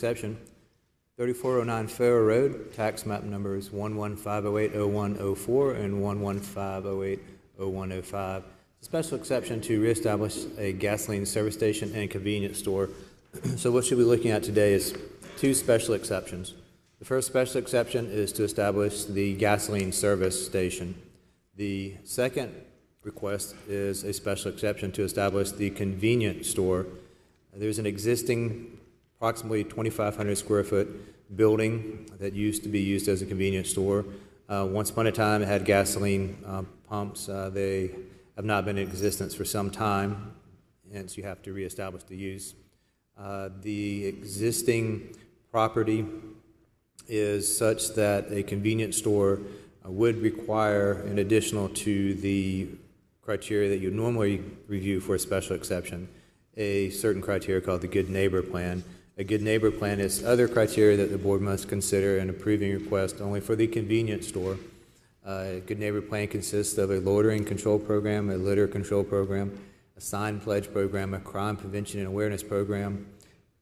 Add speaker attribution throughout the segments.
Speaker 1: exception. 3409 Farrow Road, tax map numbers 115080104 and 115080105. Special exception to reestablish a gasoline service station and convenience store. So what you'll be looking at today is two special exceptions. The first special exception is to establish the gasoline service station. The second request is a special exception to establish the convenience store. There's an existing approximately 2,500 square foot building that used to be used as a convenience store. Once upon a time it had gasoline pumps. They have not been in existence for some time, hence you have to reestablish the use. The existing property is such that a convenience store would require, in additional to the criteria that you normally review for a special exception, a certain criteria called the Good Neighbor Plan. A Good Neighbor Plan is other criteria that the board must consider in approving request only for the convenience store. A Good Neighbor Plan consists of a loitering control program, a litter control program, a sign pledge program, a crime prevention and awareness program,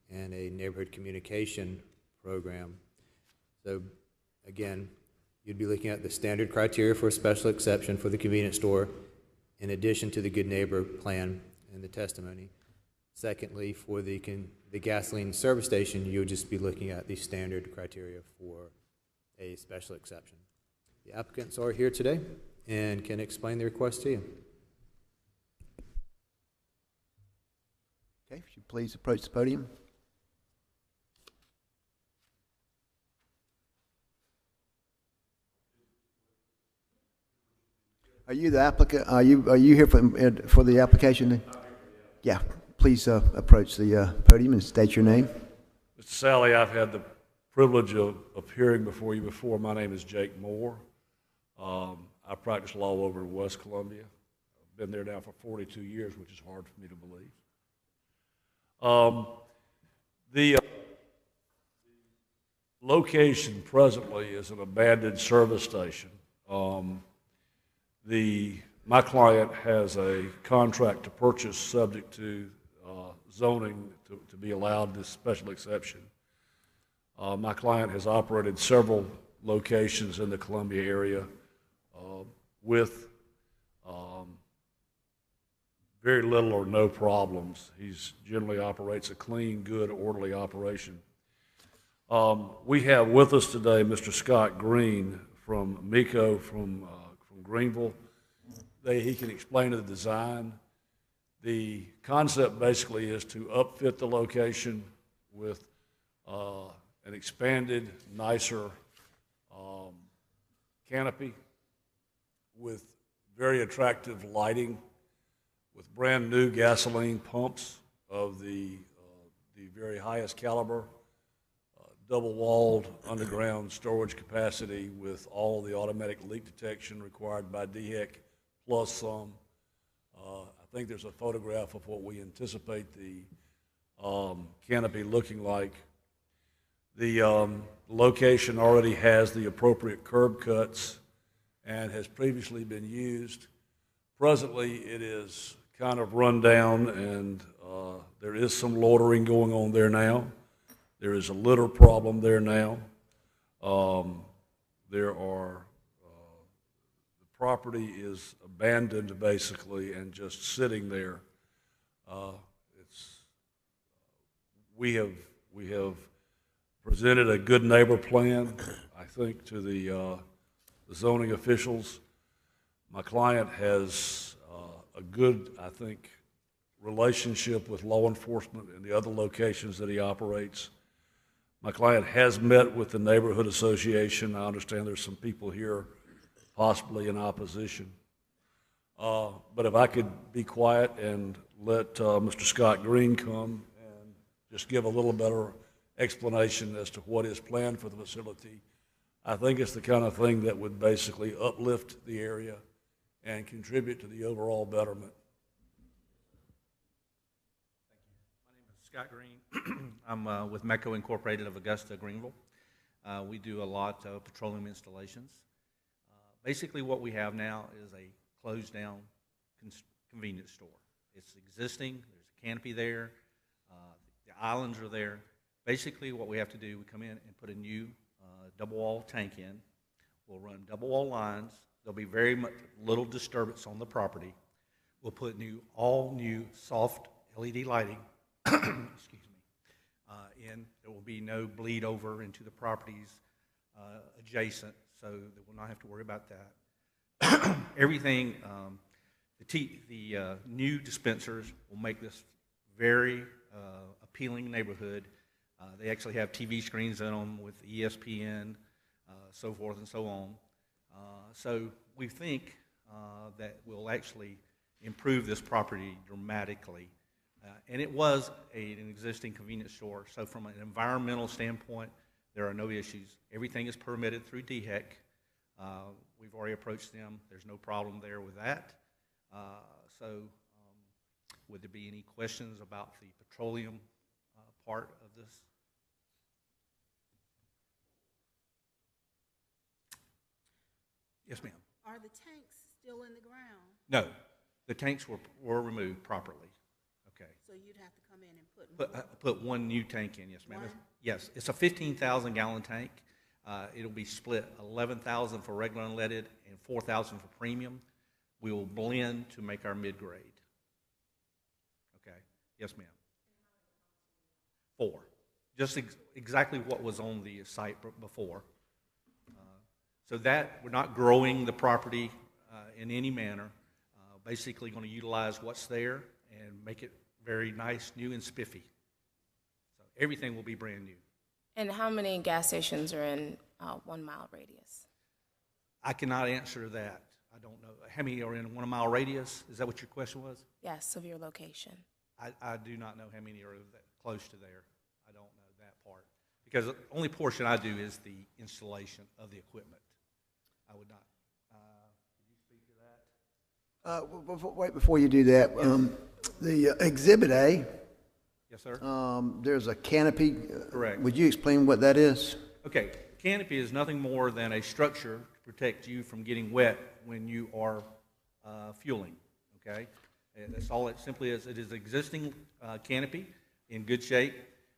Speaker 1: and a neighborhood communication program. So again, you'd be looking at the standard criteria for a special exception for the convenience store in addition to the Good Neighbor Plan and the testimony. Secondly, for the gasoline service station, you would just be looking at the standard criteria for a special exception. The applicants are here today and can explain the request to you.
Speaker 2: Okay, if you please approach the podium. Are you the applicant? Are you here for the application? Yeah. Please approach the podium and state your name.
Speaker 3: Mr. Sally, I've had the privilege of appearing before you before. My name is Jake Moore. I practice law over in West Columbia. I've been there now for 42 years, which is hard for me to believe. The location presently is an abandoned service station. My client has a contract to purchase subject to zoning to be allowed this special exception. My client has operated several locations in the Columbia area with very little or no problems. He generally operates a clean, good, orderly operation. We have with us today Mr. Scott Green from MECO from Greenville. He can explain the design. The concept basically is to upfit the location with an expanded, nicer canopy with very attractive lighting, with brand new gasoline pumps of the very highest caliber, double-walled underground storage capacity with all the automatic leak detection required by DHEC, plus some. I think there's a photograph of what we anticipate the canopy looking like. The location already has the appropriate curb cuts and has previously been used. Presently, it is kind of run down, and there is some loitering going on there now. There is a litter problem there now. The property is abandoned basically and just sitting there. We have presented a good neighbor plan, I think, to the zoning officials. My client has a good, I think, relationship with law enforcement in the other locations that he operates. My client has met with the neighborhood association. I understand there's some people here possibly in opposition. But if I could be quiet and let Mr. Scott Green come and just give a little better explanation as to what is planned for the facility, I think it's the kind of thing that would basically uplift the area and contribute to the overall betterment.
Speaker 4: My name is Scott Green. I'm with MECO Incorporated of Augusta, Greenville. We do a lot of petroleum installations. Basically what we have now is a closed down convenience store. It's existing, there's a canopy there, the islands are there. Basically, what we have to do, we come in and put a new double wall tank in. We'll run double wall lines. There'll be very much little disturbance on the property. We'll put all new soft LED lighting, excuse me, in. There will be no bleed over into the properties adjacent, so that we'll not have to worry about that. Everything, the new dispensers will make this very appealing neighborhood. They actually have TV screens in them with ESPN, so forth and so on. So we think that we'll actually improve this property dramatically. And it was an existing convenience store, so from an environmental standpoint, there are no issues. Everything is permitted through DHEC. We've already approached them. There's no problem there with that. Would there be any questions about the petroleum part of this? Yes, ma'am.
Speaker 5: Are the tanks still in the ground?
Speaker 4: No, the tanks were removed properly. Okay.
Speaker 5: So you'd have to come in and put
Speaker 4: Put one new tank in, yes, ma'am.
Speaker 5: One?
Speaker 4: Yes, it's a 15,000 gallon tank. It'll be split 11,000 for regular unleaded and 4,000 for premium. We will blend to make our mid-grade. Okay, yes, ma'am. 4. Just exactly what was on the site before. So that we're not growing the property in any manner. Basically going to utilize what's there and make it very nice, new, and spiffy. So everything will be brand new.
Speaker 6: And how many gas stations are in 1 mile radius?
Speaker 4: I cannot answer that. I don't know. How many are in a 1 mile radius? Is that what your question was?
Speaker 6: Yes, of your location.
Speaker 4: I do not know how many are that close to there. I don't know that part. Because the only portion I do is the installation of the equipment. I would not. Could you speak to that?
Speaker 2: Wait, before you do that, the Exhibit A,
Speaker 4: Yes, sir.
Speaker 2: there's a canopy.
Speaker 4: Correct.
Speaker 2: Would you explain what that is?
Speaker 4: Okay, canopy is nothing more than a structure to protect you from getting wet when you are fueling, okay? And that's all it simply is. It is existing canopy in good shape.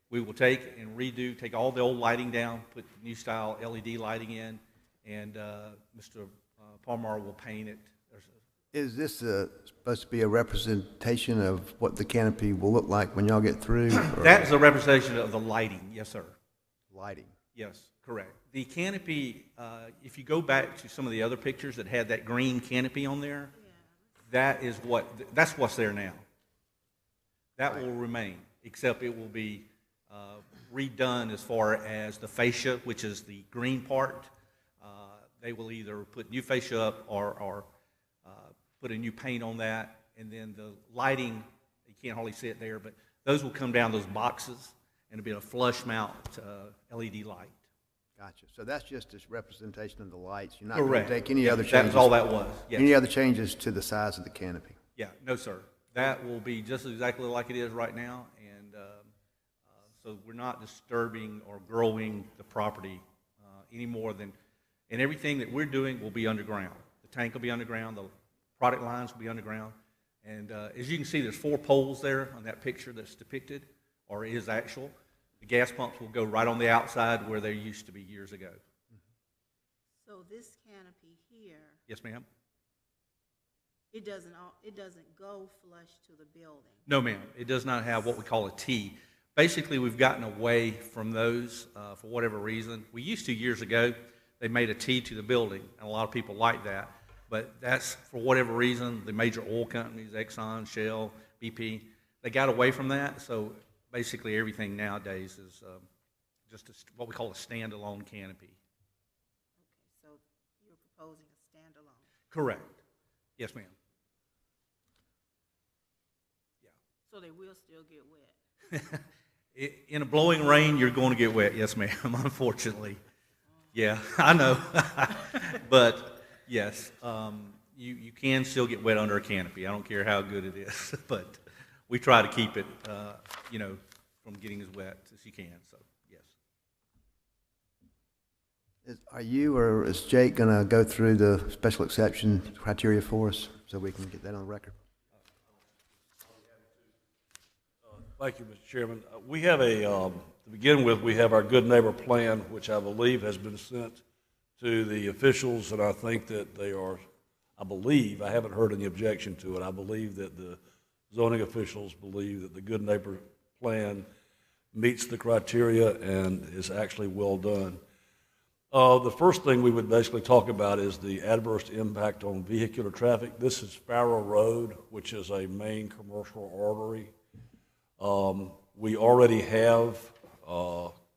Speaker 4: We will take and take all the old lighting down, put new style LED lighting in, and Mr. Palmer will paint it.
Speaker 2: Is this supposed to be a representation of what the canopy will look like when y'all get through?
Speaker 4: That is a representation of the lighting, yes, sir.
Speaker 2: Lighting.
Speaker 4: Yes, correct. The canopy, if you go back to some of the other pictures that had that green canopy on there, that's what's there now. That will remain, except it will be redone as far as the fascia, which is the green part. They will either put new fascia up or put a new paint on that, and then the lighting, you can't hardly see it there, but those will come down those boxes, and it'll be a flush mount LED light.
Speaker 2: Gotcha. So that's just this representation of the lights. You're not going
Speaker 4: Correct.
Speaker 2: to take any
Speaker 4: Yeah,
Speaker 2: other changes?
Speaker 4: that was all that was, yes.
Speaker 2: Any other changes to the size of the canopy?
Speaker 4: Yeah, no, sir. That will be just exactly like it is right now, and so we're not disturbing or growing the property any more than, and everything that we're doing will be underground. The tank will be underground, the product lines will be underground, and as you can see, there's 4 poles there on that picture that's depicted, or is actual. The gas pumps will go right on the outside where they used to be years ago.
Speaker 5: So this canopy here,
Speaker 4: Yes, ma'am?
Speaker 5: it doesn't go flush to the building.
Speaker 4: No, ma'am. It does not have what we call a T. Basically, we've gotten away from those for whatever reason. We used to years ago. They made a T to the building, and a lot of people like that. But that's, for whatever reason, the major oil companies, Exxon, Shell, BP, they got away from that. So basically everything nowadays is just what we call a standalone canopy.
Speaker 5: Okay, so you're proposing a standalone.
Speaker 4: Correct. Yes, ma'am. Yeah.
Speaker 5: So they will still get wet.
Speaker 4: In a blowing rain, you're going to get wet. Yes, ma'am, unfortunately. Yeah, I know. But, yes, you can still get wet under a canopy. I don't care how good it is. But we try to keep it, from getting as wet as you can. So, yes.
Speaker 2: Are you or is Jake going to go through the special exception criteria for us so we can get that on the record?
Speaker 3: Thank you, Mr. Chairman. We have a to begin with, we have our Good Neighbor Plan, which I believe has been sent to the officials, and I think that they are, I believe, I haven't heard any objection to it, I believe that the zoning officials believe that the Good Neighbor Plan meets the criteria and is actually well done. The first thing we would basically talk about is the adverse impact on vehicular traffic. This is Farrow Road, which is a main commercial artery. We already have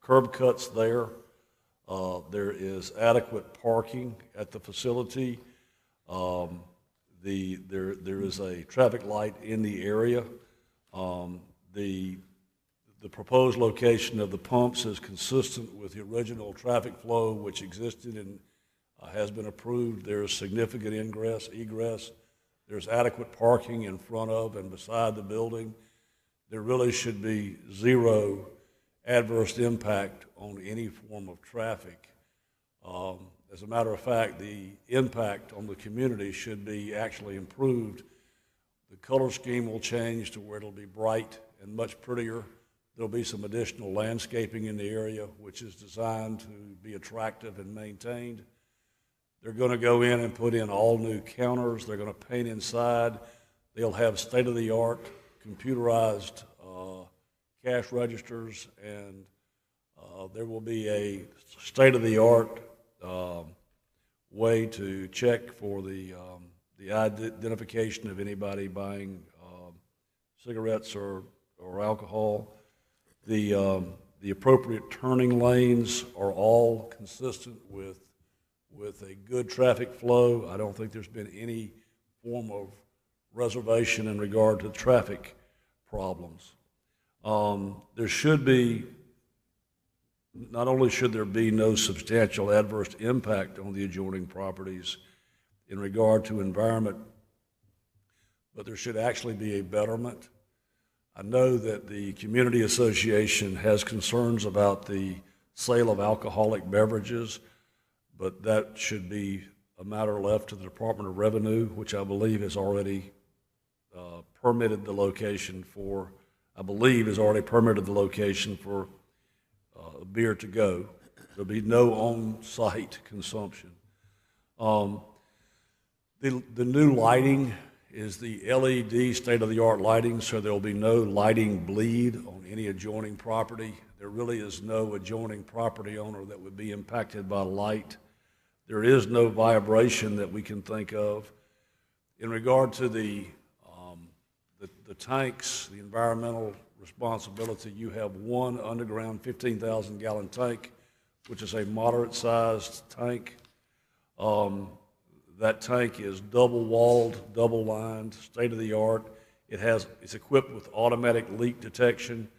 Speaker 3: curb cuts there. There is adequate parking at the facility. There is a traffic light in the area. The proposed location of the pumps is consistent with the original traffic flow which existed and has been approved. There is significant ingress, egress. There's adequate parking in front of and beside the building. There really should be zero adverse impact on any form of traffic. As a matter of fact, the impact on the community should be actually improved. The color scheme will change to where it'll be bright and much prettier. There'll be some additional landscaping in the area, which is designed to be attractive and maintained. They're going to go in and put in all new counters. They're going to paint inside. They'll have state-of-the-art computerized cash registers, and there will be a state-of-the-art way to check for the identification of anybody buying cigarettes or alcohol. The appropriate turning lanes are all consistent with a good traffic flow. I don't think there's been any form of reservation in regard to traffic problems. There should be, not only should there be no substantial adverse impact on the adjoining properties in regard to environment, but there should actually be a betterment. I know that the community association has concerns about the sale of alcoholic beverages, but that should be a matter left to the Department of Revenue, which I believe has already permitted the location for, beer to go. There'll be no on-site consumption. The new lighting is the LED state-of-the-art lighting, so there will be no lighting bleed on any adjoining property. There really is no adjoining property owner that would be impacted by light. There is no vibration that we can think of. In regard to the tanks, the environmental responsibility, you have one underground 15,000-gallon tank, which is a moderate-sized tank. That tank is double-walled, double-lined, state-of-the-art. It's equipped with automatic leak detection.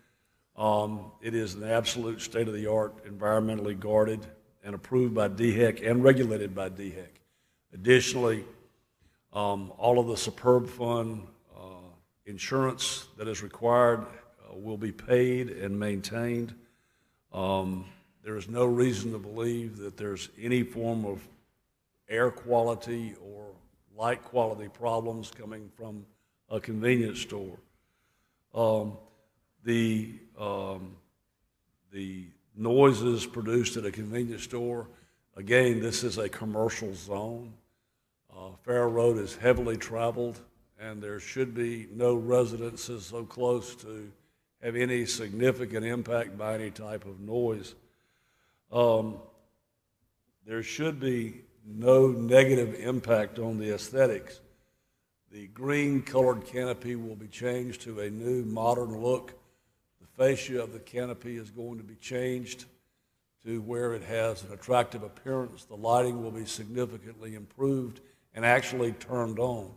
Speaker 3: It is an absolute state-of-the-art, environmentally guarded and approved by DHEC and regulated by DHEC. Additionally, all of the Superb Fund insurance that is required will be paid and maintained. There is no reason to believe that there's any form of air quality or light quality problems coming from a convenience store. The noises produced at a convenience store, again, this is a commercial zone. Farrow Road is heavily traveled, and there should be no residences so close to have any significant impact by any type of noise. There should be no negative impact on the aesthetics. The green colored canopy will be changed to a new modern look. The fascia of the canopy is going to be changed to where it has an attractive appearance. The lighting will be significantly improved and actually turned on.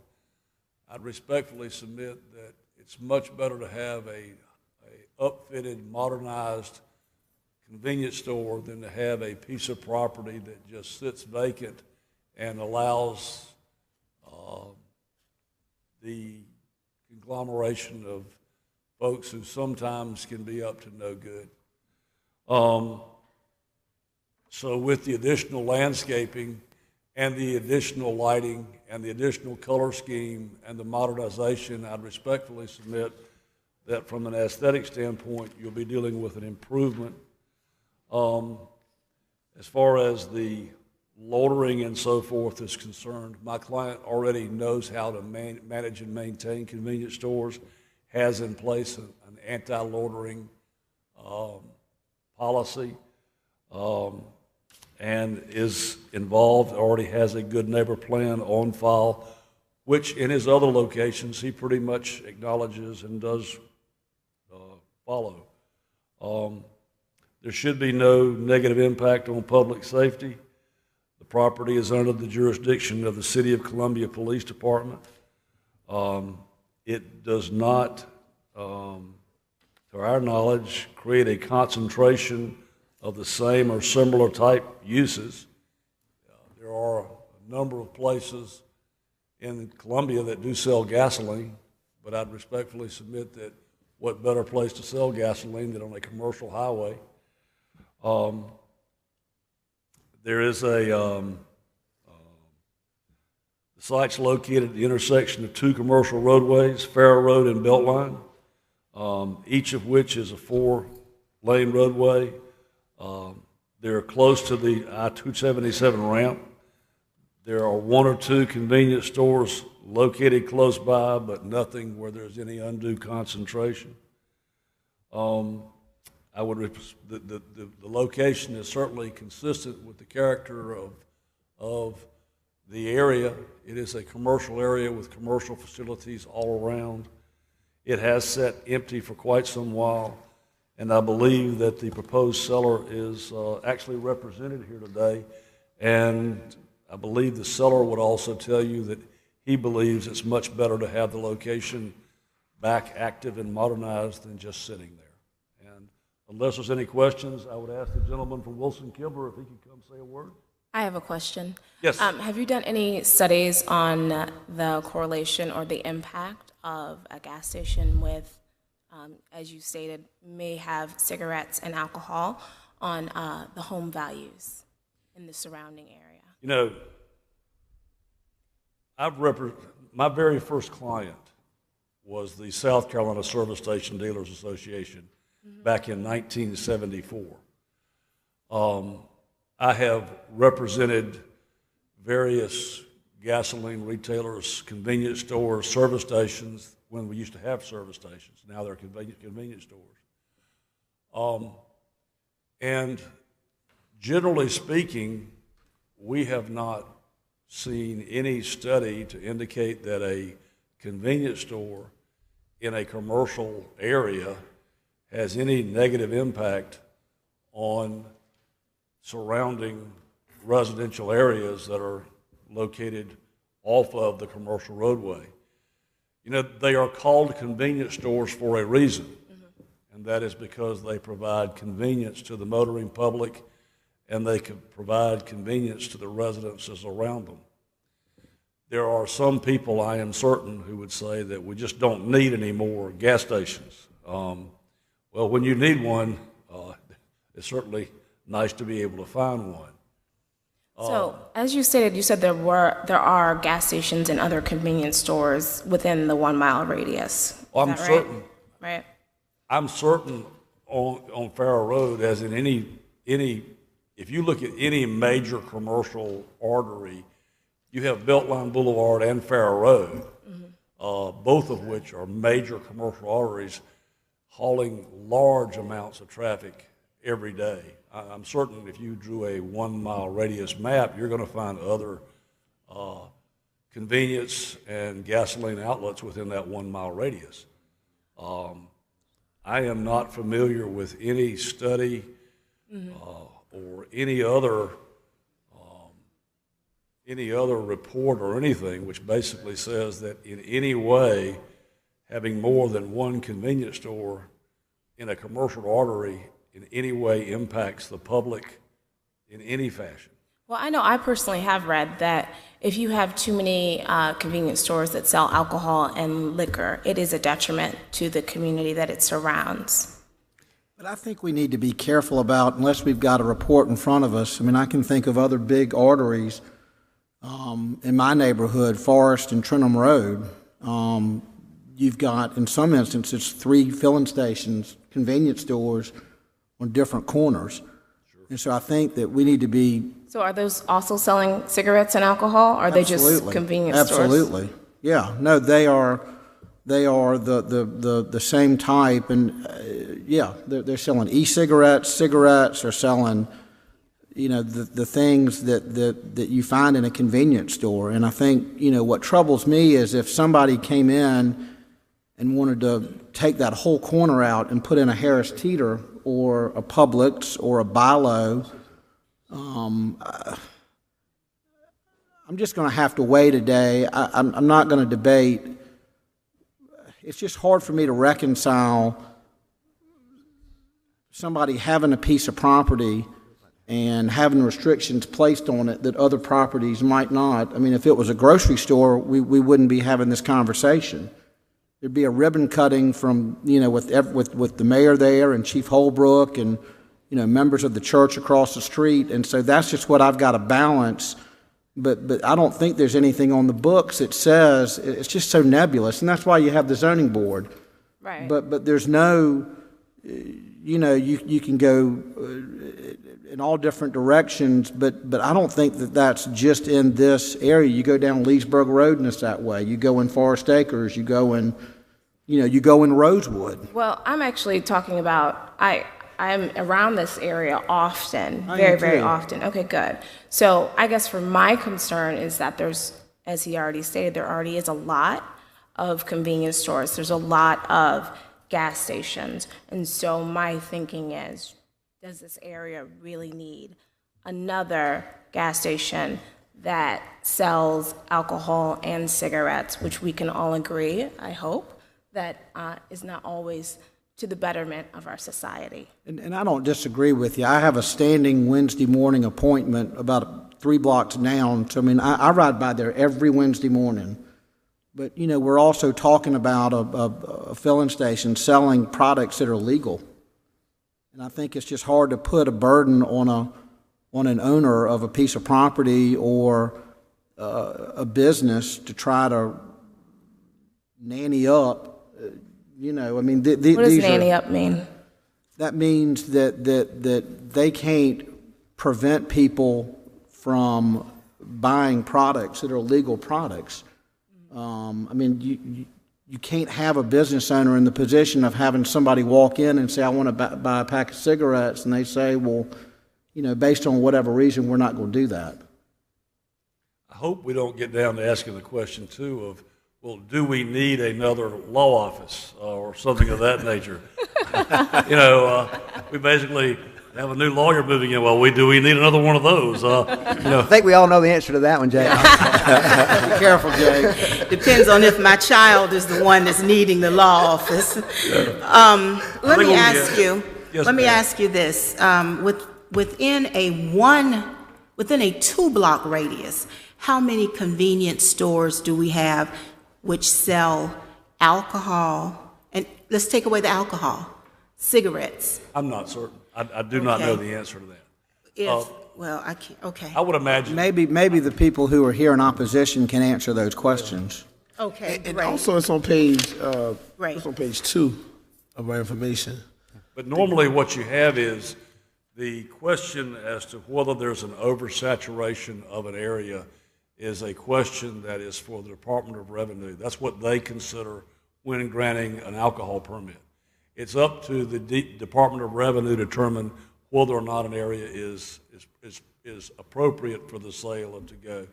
Speaker 3: I'd respectfully submit that it's much better to have a upfitted, modernized convenience store than to have a piece of property that just sits vacant and allows the conglomeration of folks who sometimes can be up to no good. So with the additional landscaping and the additional lighting and the additional color scheme and the modernization, I'd respectfully submit that from an aesthetic standpoint, you'll be dealing with an improvement. As far as the loitering and so forth is concerned, my client already knows how to manage and maintain convenience stores, has in place an anti-loitering policy, and is involved, already has a good neighbor plan on file, which in his other locations he pretty much acknowledges and does follow. There should be no negative impact on public safety. The property is under the jurisdiction of the City of Columbia Police Department. It does not, to our knowledge, create a concentration of the same or similar type uses. There are a number of places in Columbia that do sell gasoline, but I'd respectfully submit that what better place to sell gasoline than on a commercial highway? There is the site's located at the intersection of two commercial roadways, Farrow Road and Beltline, each of which is a 4-lane roadway. They're close to the I-277 ramp. There are 1 or 2 convenience stores located close by, but nothing where there's any undue concentration. The location is certainly consistent with the character of the area. It is a commercial area with commercial facilities all around. It has sat empty for quite some while, and I believe that the proposed seller is actually represented here today, and I believe the seller would also tell you that he believes it's much better to have the location back active and modernized than just sitting there. And unless there's any questions, I would ask the gentleman from Wilson Kimber if he could come say a word.
Speaker 6: I have a question.
Speaker 3: Yes.
Speaker 6: Have you done any studies on the correlation or the impact of a gas station with, as you stated, may have cigarettes and alcohol on the home values in the surrounding area?
Speaker 3: You know, my very first client was the South Carolina Service Station Dealers Association back in 1974. I have represented various gasoline retailers, convenience stores, service stations, when we used to have service stations. Now they're convenience stores. And generally speaking, we have not seen any study to indicate that a convenience store in a commercial area has any negative impact on surrounding residential areas that are located off of the commercial roadway. You know, they are called convenience stores for a reason, and that is because they provide convenience to the motoring public and they can provide convenience to the residences around them. There are some people, I am certain, who would say that we just don't need any more gas stations. Well, when you need one, it's certainly nice to be able to find one.
Speaker 6: So, as you stated, you said there are gas stations and other convenience stores within the 1 mile radius. Is
Speaker 3: I'm
Speaker 6: that right?
Speaker 3: certain.
Speaker 6: Right.
Speaker 3: I'm certain on Farrow Road, as in any, if you look at any major commercial artery, you have Beltline Boulevard and Farrow Road, both of which are major commercial arteries hauling large amounts of traffic every day. I'm certain if you drew a 1 mile radius map, you're going to find other convenience and gasoline outlets within that 1 mile radius. I am not familiar with any study or any other report or anything which basically says that in any way having more than one convenience store in a commercial artery in any way impacts the public in any fashion.
Speaker 6: Well, I know I personally have read that if you have too many convenience stores that sell alcohol and liquor, it is a detriment to the community that it surrounds.
Speaker 7: But I think we need to be careful about, unless we've got a report in front of us. I mean, I can think of other big arteries in my neighborhood, Forest and Trenholm Road. you've got, in some instances, 3 filling stations, convenience stores on different corners. And so I think that we need to be.
Speaker 6: So are those also selling cigarettes and alcohol, or are they just
Speaker 7: Absolutely.
Speaker 6: convenience stores?
Speaker 7: Absolutely. Yeah, no, they are the same type, and yeah, they're selling e-cigarettes, cigarettes, they're selling, the things that you find in a convenience store. And I think, what troubles me is if somebody came in and wanted to take that whole corner out and put in a Harris Teeter or a Publix or a Bilo, I'm just going to have to wait a day. I'm not going to debate. It's just hard for me to reconcile somebody having a piece of property and having restrictions placed on it that other properties might not. I mean, if it was a grocery store, we wouldn't be having this conversation. There'd be a ribbon cutting from, with the mayor there and Chief Holbrook and, members of the church across the street. And so that's just what I've got to balance. But I don't think there's anything on the books that says, it's just so nebulous. And that's why you have the zoning board.
Speaker 6: Right.
Speaker 7: But there's no, you can go in all different directions, but I don't think that that's just in this area. You go down Leesburg Road and it's that way. You go in Forest Acres, you go in Rosewood.
Speaker 6: Well, I'm actually talking about, I'm around this area often,
Speaker 7: I
Speaker 6: very,
Speaker 7: am
Speaker 6: very
Speaker 7: too.
Speaker 6: often. Okay, good. So I guess for my concern is that there's, as he already stated, there already is a lot of convenience stores. There's a lot of gas stations. And so my thinking is, does this area really need another gas station that sells alcohol and cigarettes, which we can all agree, I hope, that is not always to the betterment of our society.
Speaker 7: And I don't disagree with you. I have a standing Wednesday morning appointment about 3 blocks down. So, I ride by there every Wednesday morning. But, we're also talking about a filling station selling products that are legal. And I think it's just hard to put a burden on an owner of a piece of property or a business to try to nanny up.
Speaker 6: What does nanny up mean?
Speaker 7: That means that they can't prevent people from buying products that are legal products. You can't have a business owner in the position of having somebody walk in and say, I want to buy a pack of cigarettes, and they say, well, based on whatever reason, we're not going to do that.
Speaker 3: I hope we don't get down to asking the question, too, of, well, do we need another law office or something of that nature? We basically have a new lawyer moving in. Well, do we need another one of those?
Speaker 2: I think we all know the answer to that one, Jay.
Speaker 7: Be careful, Jay.
Speaker 5: Depends on if my child is the one that's needing the law office. Let me ask you.
Speaker 3: Yes,
Speaker 5: let me
Speaker 3: ma'am.
Speaker 5: ask you this: within a 2-block radius, how many convenience stores do we have which sell alcohol? And let's take away the alcohol, cigarettes.
Speaker 3: I'm not certain. I do not know the answer to that.
Speaker 5: Well, I can't. Okay.
Speaker 3: I would imagine.
Speaker 7: Maybe the people who are here in opposition can answer those questions.
Speaker 5: Okay.
Speaker 8: And
Speaker 5: great.
Speaker 8: also, it's on page
Speaker 5: Right.
Speaker 8: it's on page 2 of our information.
Speaker 3: But normally what you have is the question as to whether there's an oversaturation of an area is a question that is for the Department of Revenue. That's what they consider when granting an alcohol permit. It's up to the Department of Revenue to determine whether or not an area is appropriate for the sale of to-go.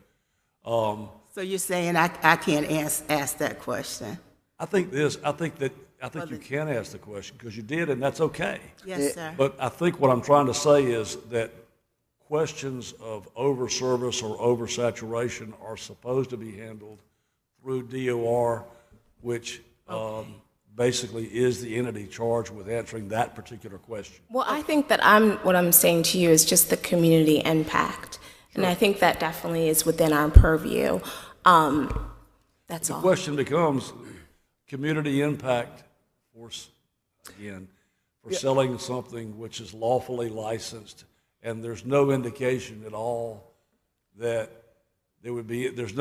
Speaker 5: So you're saying I can't ask that question?
Speaker 3: I think you can ask the question because you did, and that's okay.
Speaker 5: Yes, sir.
Speaker 3: But I think what I'm trying to say is that questions of overservice or oversaturation are supposed to be handled through DOR, which basically is the entity charged with answering that particular question.
Speaker 6: Well, I think that what I'm saying to you is just the community impact. Sure. And I think that definitely is within our purview. That's all.
Speaker 3: The question becomes community impact for selling something which is lawfully licensed, and there's no indication at all that there's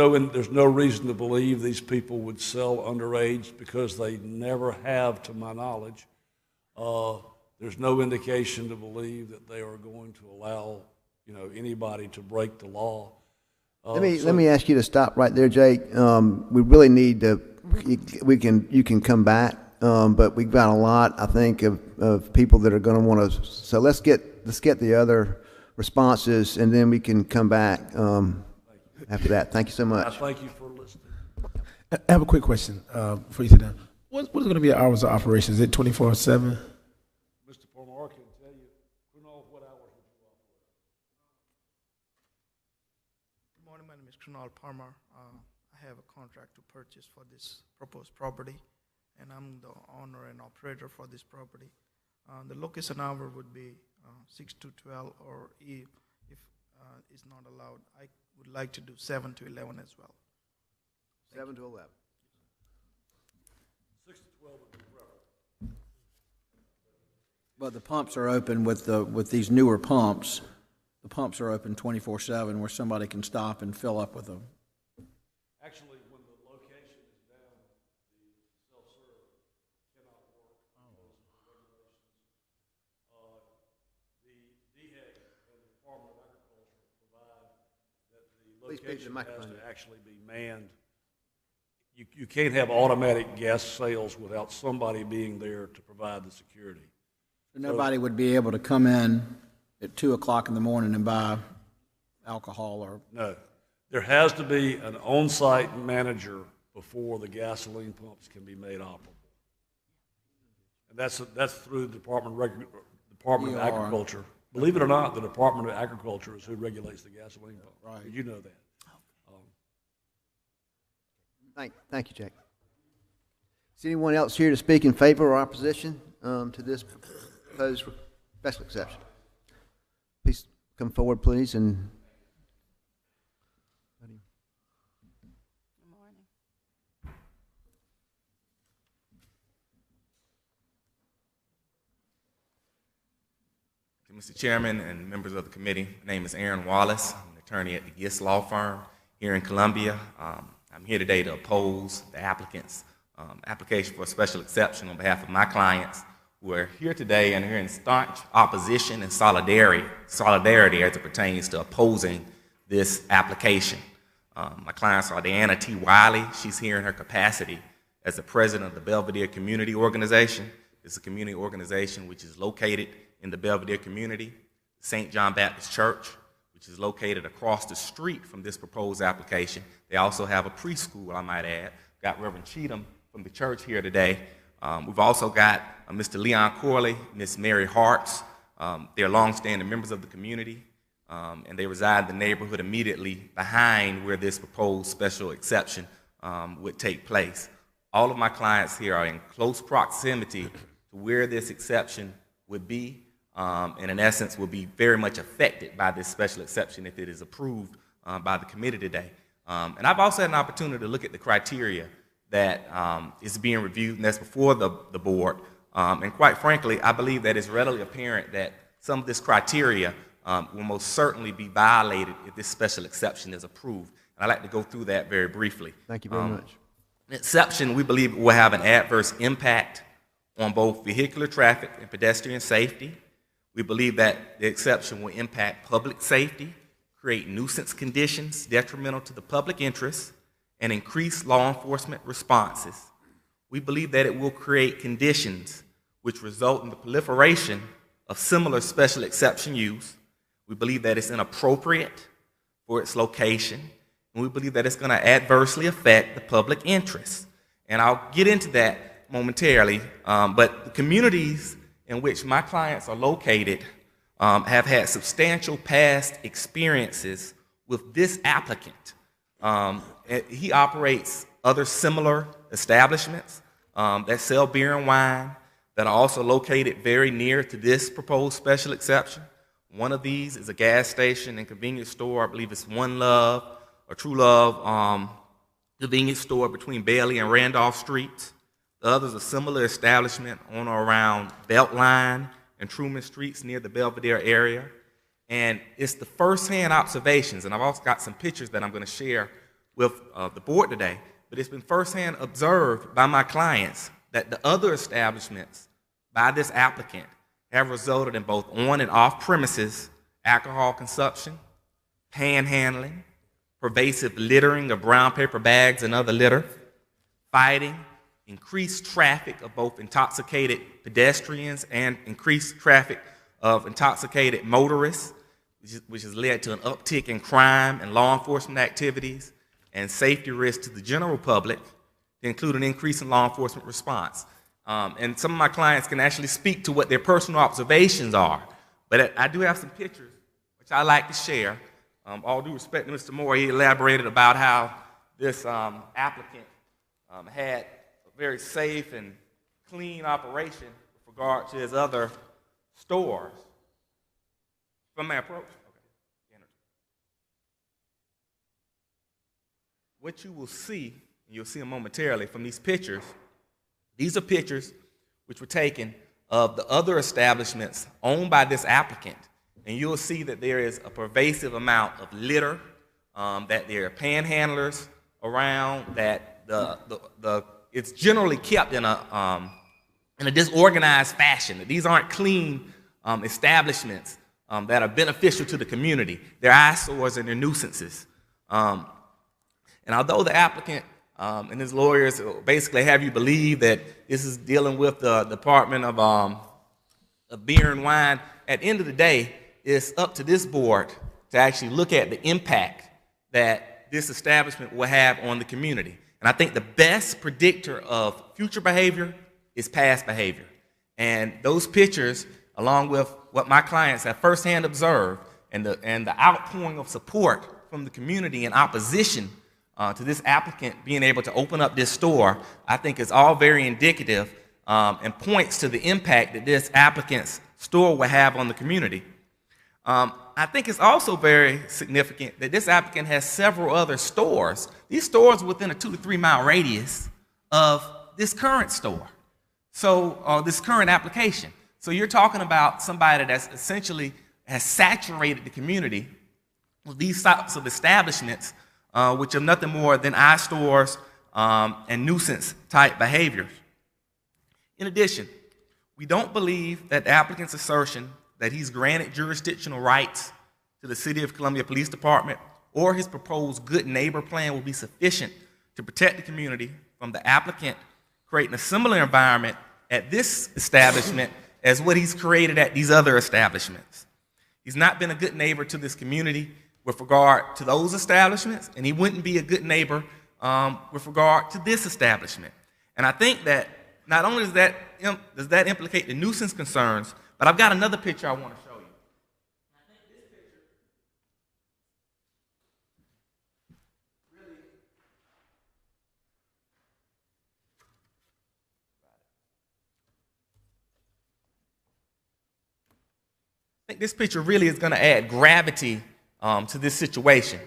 Speaker 3: no reason to believe these people would sell underage because they never have, to my knowledge. There's no indication to believe that they are going to allow, anybody to break the law.
Speaker 2: Let me ask you to stop right there, Jake. We really need to. You can come back, but we've got a lot, I think, of people that are going to want to. So let's get the other responses, and then we can come back after that. Thank you so much.
Speaker 3: Thank you for listening.
Speaker 8: I have a quick question before you sit down. What is going to be the hours of operation? Is it 24/7?
Speaker 3: Mr. Palmer can tell you, who knows what hours would you operate?
Speaker 9: Good morning, my name is Kunal Parmar. I have a contract to purchase for this proposed property, and I'm the owner and operator for this property. The location hour would be 6 to 12, or if it's not allowed, I would like to do 7 to 11 as well.
Speaker 2: 7 to 11.
Speaker 3: 6 to 12 would be preferable.
Speaker 7: But the pumps are open with these newer pumps. The pumps are open 24/7 where somebody can stop and fill up with them.
Speaker 3: Actually, when the location is down, the self-serve cannot work because of the regulations. The DHEC and the Department of Agriculture provide that the
Speaker 2: Please speak to the
Speaker 3: location has
Speaker 2: microphone.
Speaker 3: to actually be manned. You can't have automatic gas sales without somebody being there to provide the security.
Speaker 7: Nobody would be able to come in at 2 o'clock in the morning and buy alcohol or.
Speaker 3: No. There has to be an on-site manager before the gasoline pumps can be made operable. And that's through the Department of Agriculture. Believe it or not, the Department of Agriculture is who regulates the gasoline pump.
Speaker 7: Right.
Speaker 3: You know that.
Speaker 2: Thank you, Jake. Is anyone else here to speak in favor or opposition to this proposed special exception? Please come forward, please, and.
Speaker 10: Mr. Chairman and members of the committee, my name is Aaron Wallace. I'm an attorney at the GIS Law Firm here in Columbia. I'm here today to oppose the applicant's application for a special exception on behalf of my clients who are here today and are in staunch opposition and solidarity as it pertains to opposing this application. My clients are Deanna T. Wiley. She's here in her capacity as the president of the Belvedere Community Organization. It's a community organization which is located in the Belvedere community. St. John Baptist Church, which is located across the street from this proposed application. They also have a preschool, I might add. Got Reverend Cheatham from the church here today. We've also got Mr. Leon Corley, Miss Mary Harts. They're longstanding members of the community, and they reside in the neighborhood immediately behind where this proposed special exception would take place. All of my clients here are in close proximity to where this exception would be, and in essence will be very much affected by this special exception if it is approved by the committee today. And I've also had an opportunity to look at the criteria that is being reviewed, and that's before the board. And quite frankly, I believe that it's readily apparent that some of this criteria will most certainly be violated if this special exception is approved. And I'd like to go through that very briefly.
Speaker 2: Thank you very much.
Speaker 10: The exception, we believe, will have an adverse impact on both vehicular traffic and pedestrian safety. We believe that the exception will impact public safety, create nuisance conditions detrimental to the public interest, and increase law enforcement responses. We believe that it will create conditions which result in the proliferation of similar special exception use. We believe that it's inappropriate for its location, and we believe that it's going to adversely affect the public interest. And I'll get into that momentarily, but the communities in which my clients are located have had substantial past experiences with this applicant. He operates other similar establishments that sell beer and wine that are also located very near to this proposed special exception. One of these is a gas station and convenience store. I believe it's One Love or True Love convenience store between Bailey and Randolph Streets. The other is a similar establishment on or around Beltline and Truman Streets near the Belvedere area. And it's the firsthand observations, and I've also got some pictures that I'm going to share with the board today, but it's been firsthand observed by my clients that the other establishments by this applicant have resulted in both on and off premises alcohol consumption, panhandling, pervasive littering of brown paper bags and other litter, fighting, increased traffic of both intoxicated pedestrians and increased traffic of intoxicated motorists, which has led to an uptick in crime and law enforcement activities and safety risks to the general public, to include an increase in law enforcement response. And some of my clients can actually speak to what their personal observations are. But I do have some pictures, which I like to share. All due respect to Mr. Moore, he elaborated about how this applicant had a very safe and clean operation with regard to his other stores. From my approach? Okay. What you will see, and you'll see them momentarily from these pictures, these are pictures which were taken of the other establishments owned by this applicant. And you'll see that there is a pervasive amount of litter, that there are panhandlers around, that it's generally kept in a disorganized fashion, that these aren't clean establishments that are beneficial to the community. They're eyesores and they're nuisances. And although the applicant and his lawyers basically have you believe that this is dealing with the Department of Beer and Wine, at the end of the day, it's up to this board to actually look at the impact that this establishment will have on the community. And I think the best predictor of future behavior is past behavior. And those pictures, along with what my clients have firsthand observed, and the outpouring of support from the community in opposition to this applicant being able to open up this store, I think is all very indicative and points to the impact that this applicant's store will have on the community. I think it's also very significant that this applicant has several other stores. These stores are within a 2 to 3 mile radius of this current store, so this current application. So you're talking about somebody that's essentially has saturated the community with these types of establishments, which are nothing more than eyesores and nuisance type behaviors. In addition, we don't believe that the applicant's assertion that he's granted jurisdictional rights to the City of Columbia Police Department or his proposed good neighbor plan will be sufficient to protect the community from the applicant creating a similar environment at this establishment as what he's created at these other establishments. He's not been a good neighbor to this community with regard to those establishments, and he wouldn't be a good neighbor with regard to this establishment. And I think that not only does that implicate the nuisance concerns, but I've got another picture I want to show you. I think this picture really is going to add gravity to this situation.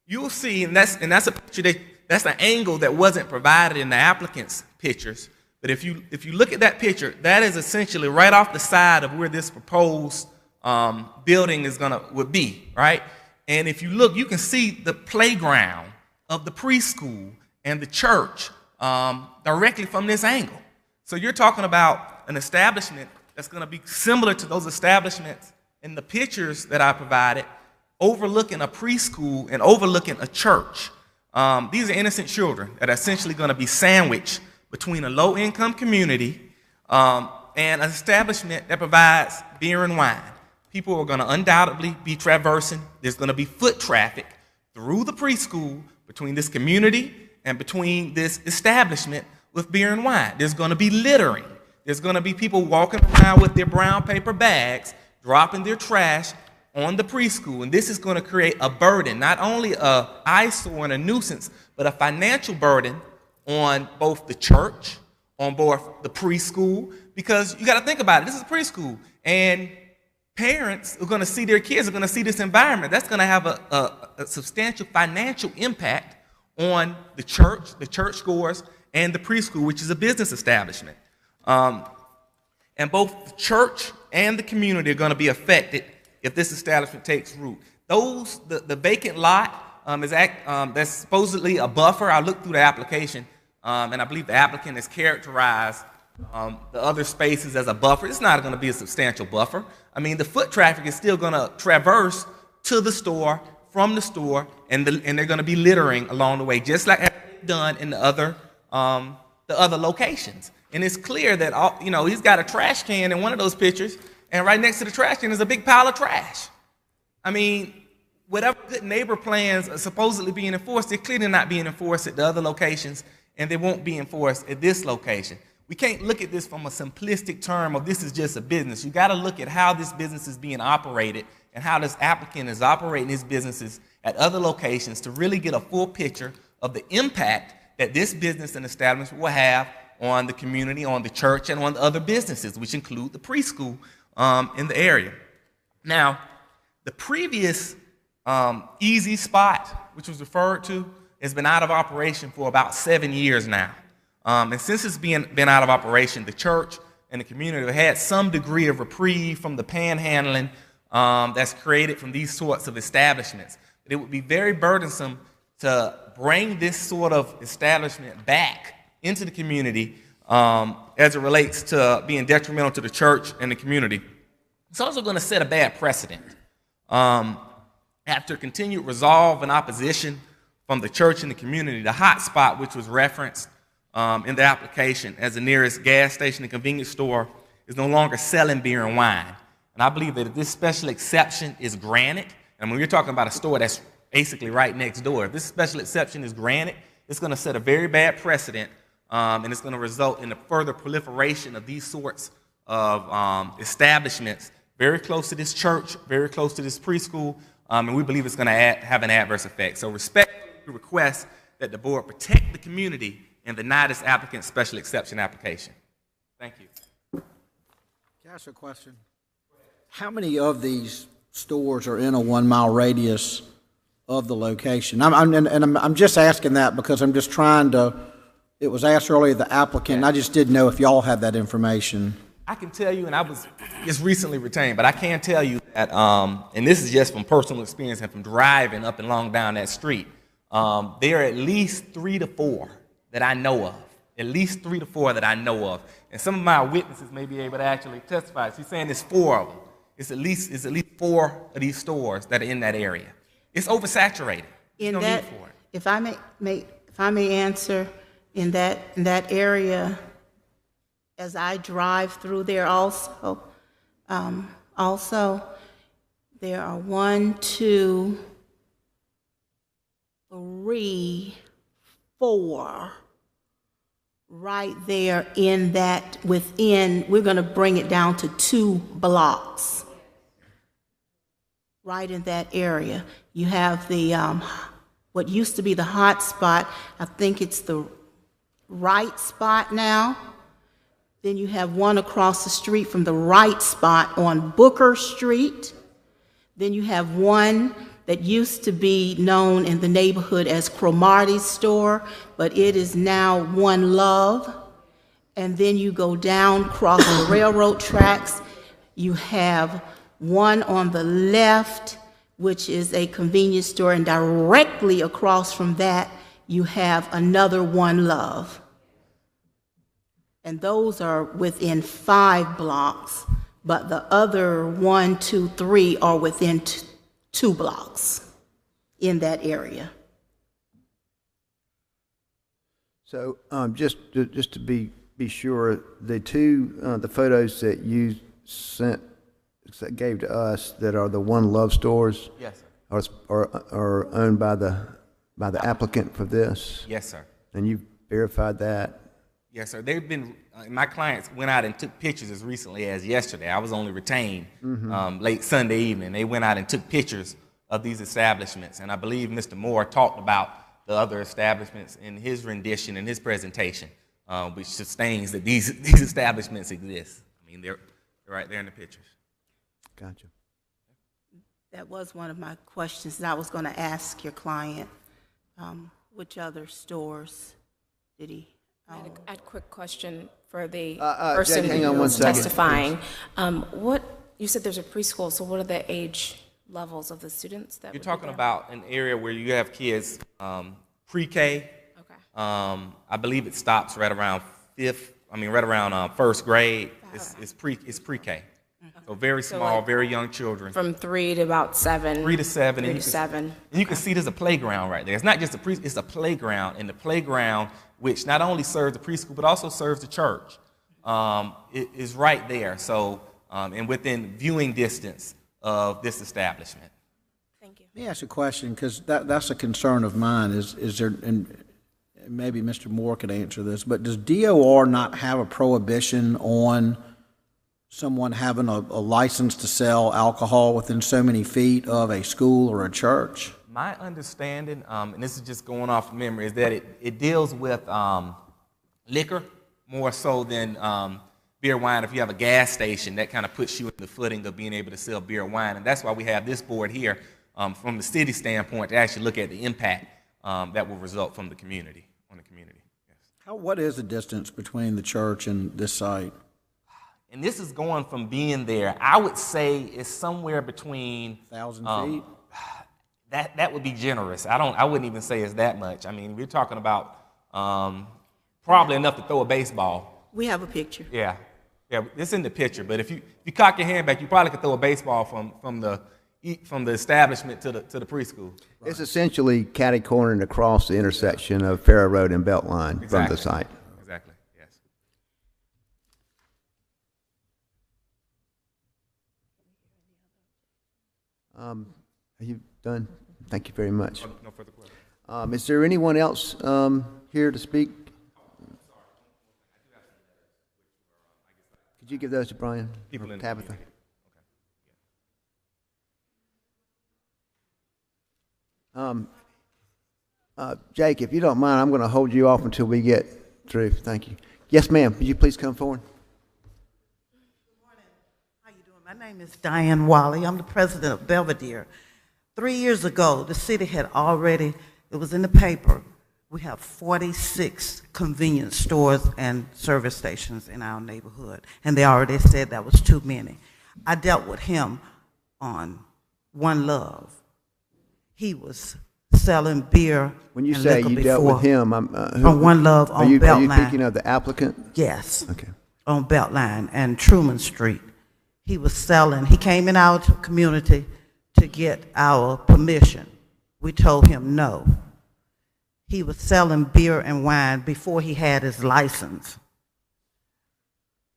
Speaker 10: You'll see, and that's a picture that's an angle that wasn't provided in the applicant's pictures. But if you look at that picture, that is essentially right off the side of where this proposed building would be, right? And if you look, you can see the playground of the preschool and the church directly from this angle. So you're talking about an establishment that's going to be similar to those establishments in the pictures that I provided, overlooking a preschool and overlooking a church. These are innocent children that are essentially going to be sandwiched between a low-income community and an establishment that provides beer and wine. People are going to undoubtedly be traversing. There's going to be foot traffic through the preschool between this community and between this establishment with beer and wine. There's going to be littering. There's going to be people walking around with their brown paper bags, dropping their trash on the preschool. And this is going to create a burden, not only an eyesore and a nuisance, but a financial burden on both the church, on both the preschool, because you got to think about it. This is a preschool, and parents are going to see their kids are going to see this environment. That's going to have a substantial financial impact on the church goers, and the preschool, which is a business establishment. And both the church and the community are going to be affected if this establishment takes root. The vacant lot that's supposedly a buffer. I looked through the application, and I believe the applicant has characterized the other spaces as a buffer. It's not going to be a substantial buffer. I mean, the foot traffic is still going to traverse to the store, from the store, and they're going to be littering along the way, just like they've done in the other locations. And it's clear that he's got a trash can in one of those pictures, and right next to the trash can is a big pile of trash. I mean, whatever good neighbor plans are supposedly being enforced, they're clearly not being enforced at the other locations, and they won't be enforced at this location. We can't look at this from a simplistic term of this is just a business. You got to look at how this business is being operated and how this applicant is operating his businesses at other locations to really get a full picture of the impact that this business and establishment will have on the community, on the church, and on the other businesses, which include the preschool in the area. Now, the previous Easy Spot, which was referred to, has been out of operation for about 7 years now. And since it's been out of operation, the church and the community have had some degree of reprieve from the panhandling that's created from these sorts of establishments. But it would be very burdensome to bring this sort of establishment back into the community as it relates to being detrimental to the church and the community. It's also going to set a bad precedent. After continued resolve and opposition from the church and the community, the hot spot, which was referenced in the application as the nearest gas station and convenience store, is no longer selling beer and wine. And I believe that if this special exception is granted, and when you're talking about a store that's basically right next door, if this special exception is granted, it's going to set a very bad precedent, and it's going to result in the further proliferation of these sorts of establishments very close to this church, very close to this preschool, and we believe it's going to have an adverse effect. So respectfully request that the board protect the community and deny this applicant's special exception application. Thank you.
Speaker 7: Can I ask a question? How many of these stores are in a 1 mile radius of the location? I'm just asking that because I'm just trying to, it was asked earlier, the applicant, and I just didn't know if y'all had that information.
Speaker 10: I can tell you, and I was just recently retained, but I can tell you that, and this is just from personal experience and from driving up and along down that street, there are at least 3 to 4 that I know of. At least 3 to 4 that I know of. And some of my witnesses may be able to actually testify. She's saying there's 4 of them. It's at least 4 of these stores that are in that area. It's oversaturated.
Speaker 5: In
Speaker 10: no
Speaker 5: that,
Speaker 10: need for it.
Speaker 5: if I may answer, in that area, as I drive through there also, there are 1, 2, 3, 4 right there in that, within, we're going to bring it down to 2 blocks. Right in that area. You have the, what used to be the hot spot, I think it's the right spot now. Then you have one across the street from the right spot on Booker Street. Then you have one that used to be known in the neighborhood as Cromartie's store, but it is now One Love. And then you go down, cross the railroad tracks. You have one on the left, which is a convenience store, and directly across from that, you have another One Love. And those are within 5 blocks, but the other 1, 2, 3 are within 2 blocks in that area.
Speaker 2: So just to be sure, the photos that you gave to us that are the One Love stores,
Speaker 10: Yes, sir.
Speaker 2: are owned by the applicant for this?
Speaker 10: Yes, sir.
Speaker 2: And you verified that?
Speaker 10: Yes, sir. They've been, my clients went out and took pictures as recently as yesterday. I was only retained late Sunday evening. They went out and took pictures of these establishments. And I believe Mr. Moore talked about the other establishments in his rendition and his presentation, which sustains that these establishments exist. I mean, they're right there in the pictures.
Speaker 2: Gotcha.
Speaker 5: That was one of my questions that I was going to ask your client. Which other stores did he own?
Speaker 6: I had a quick question for the
Speaker 2: Jake,
Speaker 6: person
Speaker 2: hang on one
Speaker 6: who's
Speaker 2: second,
Speaker 6: testifying. What you said there's a preschool, so what are the age levels of the students that
Speaker 10: You're
Speaker 6: would be
Speaker 10: talking
Speaker 6: there?
Speaker 10: about an area where you have kids pre-K.
Speaker 6: Okay.
Speaker 10: I believe it stops right around first grade. It's pre-K. So very
Speaker 6: So,
Speaker 10: small,
Speaker 6: like,
Speaker 10: very young children.
Speaker 6: From 3 to about 7.
Speaker 10: 3 to 7.
Speaker 6: 3
Speaker 10: and
Speaker 6: to
Speaker 10: you
Speaker 6: 7.
Speaker 10: And you can see there's a playground right there. It's not just it's a playground, and the playground, which not only serves the preschool but also serves the church, it is right there. So, and within viewing distance of this establishment.
Speaker 6: Thank you.
Speaker 7: Let me ask you a question, because that's a concern of mine, is there, and maybe Mr. Moore could answer this, but does DOR not have a prohibition on someone having a license to sell alcohol within so many feet of a school or a church?
Speaker 10: My understanding, and this is just going off of memory, is that it deals with liquor more so than beer, wine. If you have a gas station, that kind of puts you in the footing of being able to sell beer, wine. And that's why we have this board here from the city standpoint to actually look at the impact that will result from the community, on the community. Yes.
Speaker 7: What is the distance between the church and this site?
Speaker 10: And this is going from being there, I would say it's somewhere between
Speaker 7: 1,000 feet?
Speaker 10: That would be generous. I wouldn't even say it's that much. I mean, we're talking about probably enough to throw a baseball.
Speaker 5: We have a picture.
Speaker 10: Yeah, it's in the picture. But if you cock your hand back, you probably could throw a baseball from the establishment to the preschool.
Speaker 2: Right. It's essentially catty-cornered across the intersection of Farrow Road and Beltline from the site.
Speaker 10: Exactly. Yes.
Speaker 2: Are you done? Thank you very much.
Speaker 10: No further questions.
Speaker 2: Is there anyone else here to speak? Could you give those to Brian or Tabitha? Jake, if you don't mind, I'm going to hold you off until we get through. Thank you. Yes, ma'am. Would you please come forward?
Speaker 11: Good morning. How you doing? My name is Diane Wally. I'm the president of Belvedere. 3 years ago, the city had already, it was in the paper, we have 46 convenience stores and service stations in our neighborhood, and they already said that was too many. I dealt with him on One Love. He was selling beer.
Speaker 2: When you
Speaker 11: and
Speaker 2: say
Speaker 11: liquor
Speaker 2: you dealt with him,
Speaker 11: on One Love on Beltline.
Speaker 2: Are you thinking of the applicant?
Speaker 11: Yes.
Speaker 2: Okay.
Speaker 11: On Beltline and Truman Street. He was selling, he came in our community to get our permission. We told him no. He was selling beer and wine before he had his license.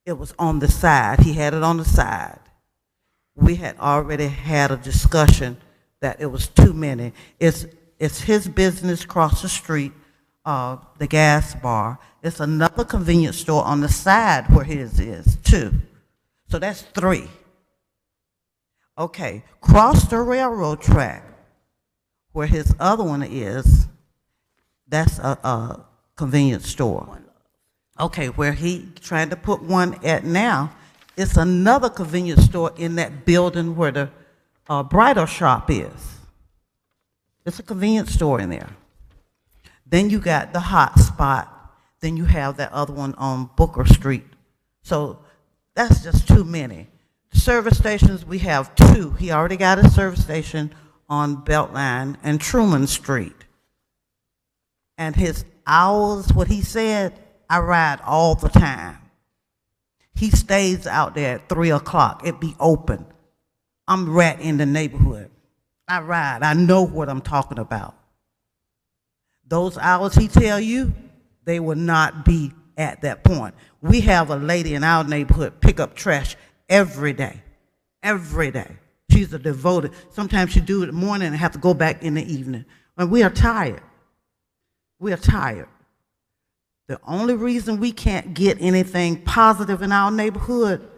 Speaker 11: It was on the side. He had it on the side. We had already had a discussion that it was too many. It's his business across the street, the gas bar. It's another convenience store on the side where his is, too. So that's 3. Okay, cross the railroad track where his other one is, that's a convenience store. Okay, where he tried to put one at now, it's another convenience store in that building where the bridal shop is. It's a convenience store in there. Then you got the hot spot. Then you have that other one on Booker Street. So that's just too many. Service stations, we have 2. He already got a service station on Beltline and Truman Street. And his hours, what he said, I ride all the time. He stays out there at 3 o'clock. It be open. I'm right in the neighborhood. I ride. I know what I'm talking about. Those hours he tell you, they will not be at that point. We have a lady in our neighborhood pick up trash every day. Every day. She's a devoted. Sometimes she do it in the morning and have to go back in the evening. And we are tired. We are tired. The only reason we can't get anything positive in our neighborhood,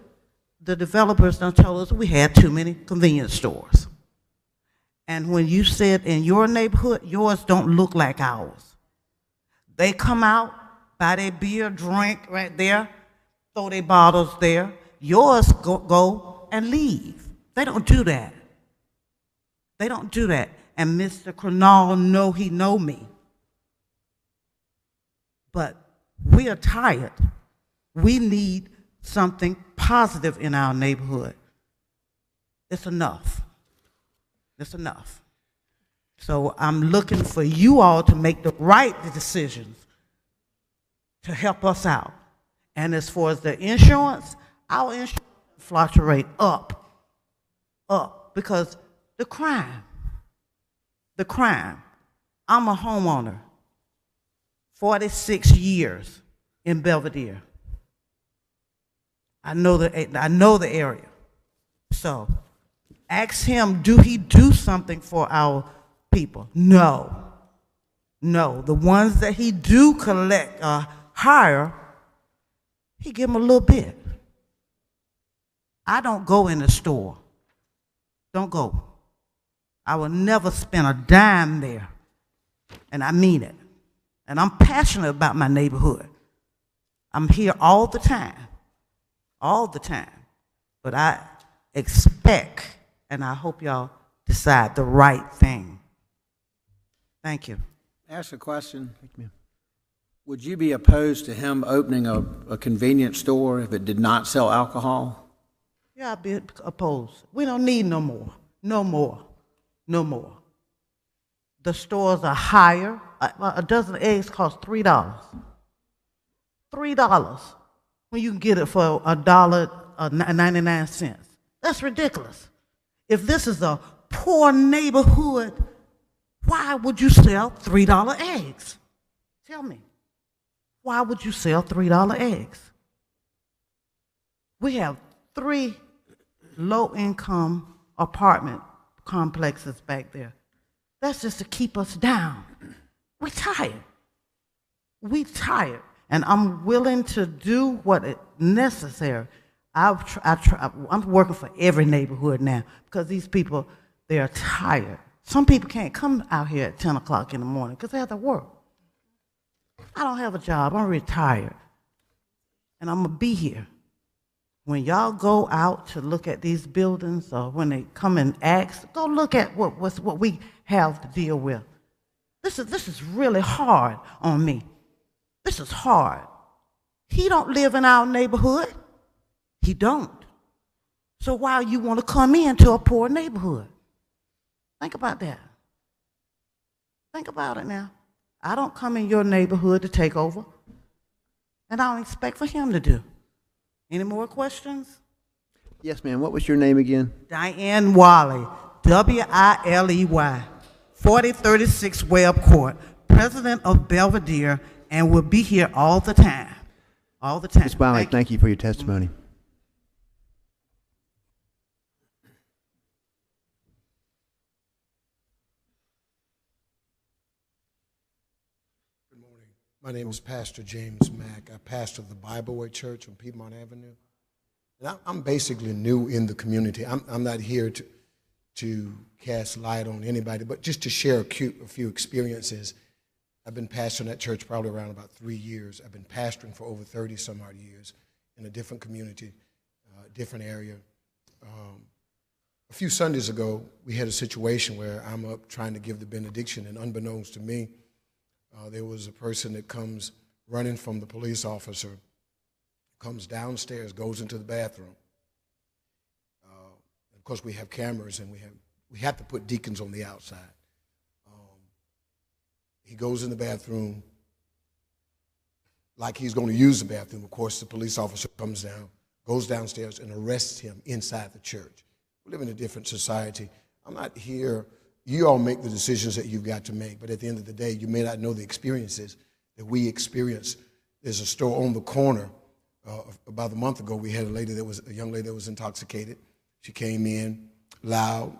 Speaker 11: the developers done told us we had too many convenience stores. And when you said in your neighborhood, yours don't look like ours. They come out, buy their beer, drink right there, throw their bottles there. Yours go and leave. They don't do that. They don't do that. And Mr. Cronall he know me. But we are tired. We need something positive in our neighborhood. It's enough. It's enough. So I'm looking for you all to make the right decisions to help us out. And as far as the insurance, our insurance fluctuate up, because the crime. I'm a homeowner, 46 years in Belvedere. I know the area. So ask him, do he do something for our people? No. The ones that he do collect hire, he give them a little bit. I don't go in the store. Don't go. I will never spend a dime there. And I mean it. And I'm passionate about my neighborhood. I'm here all the time. But I expect, and I hope y'all decide the right thing. Thank you.
Speaker 7: Ask a question. Would you be opposed to him opening a convenience store if it did not sell alcohol?
Speaker 11: Yeah, I'd be opposed. We don't need no more. No more. The stores are higher. A dozen eggs cost $3. $3 when you can get it for $1.99. That's ridiculous. If this is a poor neighborhood, why would you sell $3 eggs? Tell me. Why would you sell $3 eggs? We have 3 low-income apartment complexes back there. That's just to keep us down. We're tired. And I'm willing to do what is necessary. I'm working for every neighborhood now because these people, they're tired. Some people can't come out here at 10 o'clock in the morning because they have to work. I don't have a job. I'm retired. And I'm going to be here. When y'all go out to look at these buildings or when they come and ask, go look at what we have to deal with. This is really hard on me. This is hard. He don't live in our neighborhood. He don't. So why you want to come into a poor neighborhood? Think about that. Think about it now. I don't come in your neighborhood to take over. And I don't expect for him to do. Any more questions?
Speaker 2: Yes, ma'am. What was your name again?
Speaker 11: Diane Wiley, Wiley, 4036 Webb Court, president of Belvedere, and will be here all the time. All the time.
Speaker 2: Ms. Wiley, thank you for your testimony.
Speaker 12: Good morning. My name is Pastor James Mack. I pastor the Bible Way Church on Piedmont Avenue. And I'm basically new in the community. I'm not here to cast light on anybody, but just to share a few experiences. I've been pastoring that church probably around about 3 years. I've been pastoring for over 30 some odd years in a different community, different area. A few Sundays ago, we had a situation where I'm up trying to give the benediction, and unbeknownst to me, there was a person that comes running from the police officer, comes downstairs, goes into the bathroom. Of course, we have cameras, and we have to put deacons on the outside. He goes in the bathroom like he's going to use the bathroom. Of course, the police officer comes down, goes downstairs, and arrests him inside the church. We live in a different society. I'm not here. You all make the decisions that you've got to make, but at the end of the day, you may not know the experiences that we experience. There's a store on the corner. About a month ago, we had a young lady that was intoxicated. She came in loud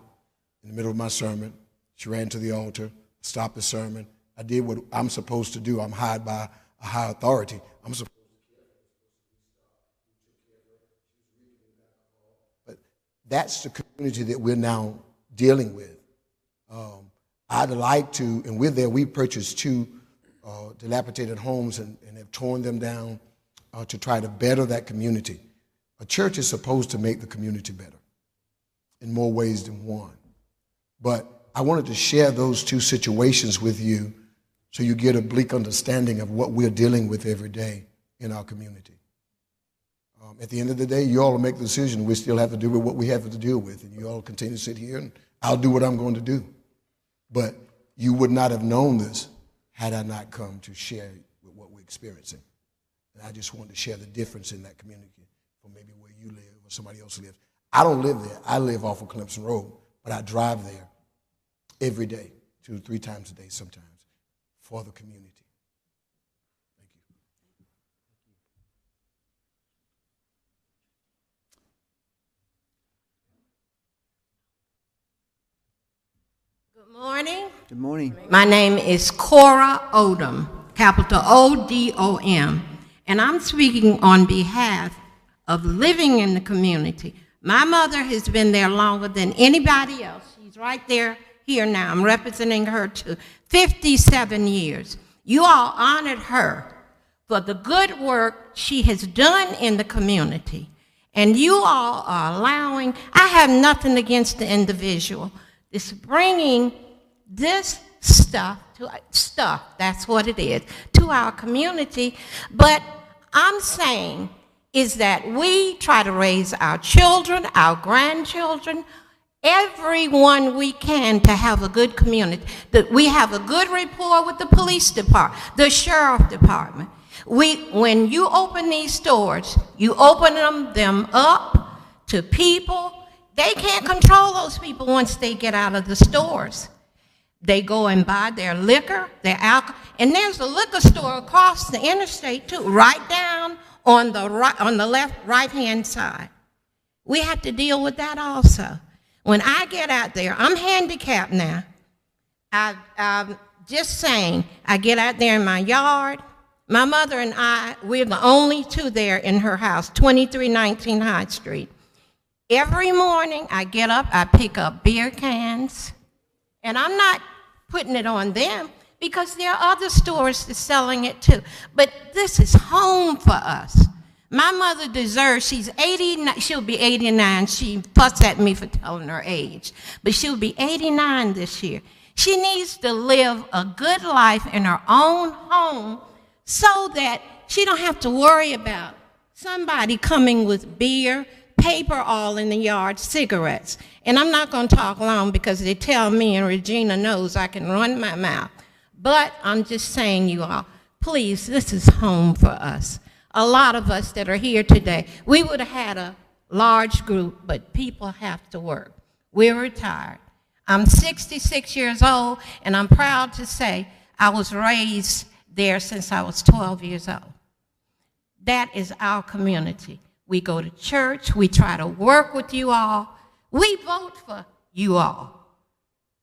Speaker 12: in the middle of my sermon. She ran to the altar, stopped the sermon. I did what I'm supposed to do. I'm hired by a high authority. I'm supposed to. But that's the community that we're now dealing with. I'd like to, and we're there, we purchased 2 dilapidated homes and have torn them down to try to better that community. A church is supposed to make the community better in more ways than one. But I wanted to share those 2 situations with you so you get a bleak understanding of what we're dealing with every day in our community. At the end of the day, you all will make the decision. We still have to deal with what we have to deal with, and you all continue to sit here, and I'll do what I'm going to do. But you would not have known this had I not come to share with what we're experiencing. And I just wanted to share the difference in that community from maybe where you live or somebody else lives. I don't live there. I live off of Clemson Road, but I drive there every day, 2 or 3 times a day sometimes, for the community. Thank you.
Speaker 13: Good morning.
Speaker 2: Good morning.
Speaker 13: My name is Cora Odom, capital O-D-O-M, and I'm speaking on behalf of living in the community. My mother has been there longer than anybody else. She's right there, here now. I'm representing her to 57 years. You all honored her for the good work she has done in the community. And you all are allowing, I have nothing against the individual. It's bringing this stuff, that's what it is, to our community. But I'm saying is that we try to raise our children, our grandchildren, everyone we can to have a good community, that we have a good rapport with the police department, the sheriff department. When you open these stores, you open them up to people. They can't control those people once they get out of the stores. They go and buy their liquor, their alcohol, and there's a liquor store across the interstate too, right down on the right-hand side. We have to deal with that also. When I get out there, I'm handicapped now. I'm just saying, I get out there in my yard. My mother and I, we're the only 2 there in her house, 2319 High Street. Every morning I get up, I pick up beer cans, and I'm not putting it on them because there are other stores that's selling it too. But this is home for us. My mother deserves, she's 89, she'll be 89. She fussed at me for telling her age, but she'll be 89 this year. She needs to live a good life in her own home so that she don't have to worry about somebody coming with beer, paper all in the yard, cigarettes. And I'm not going to talk long because they tell me, and Regina knows I can run my mouth. But I'm just saying, you all, please, this is home for us. A lot of us that are here today, we would have had a large group, but people have to work. We're retired. I'm 66 years old, and I'm proud to say I was raised there since I was 12 years old. That is our community. We go to church. We try to work with you all. We vote for you all.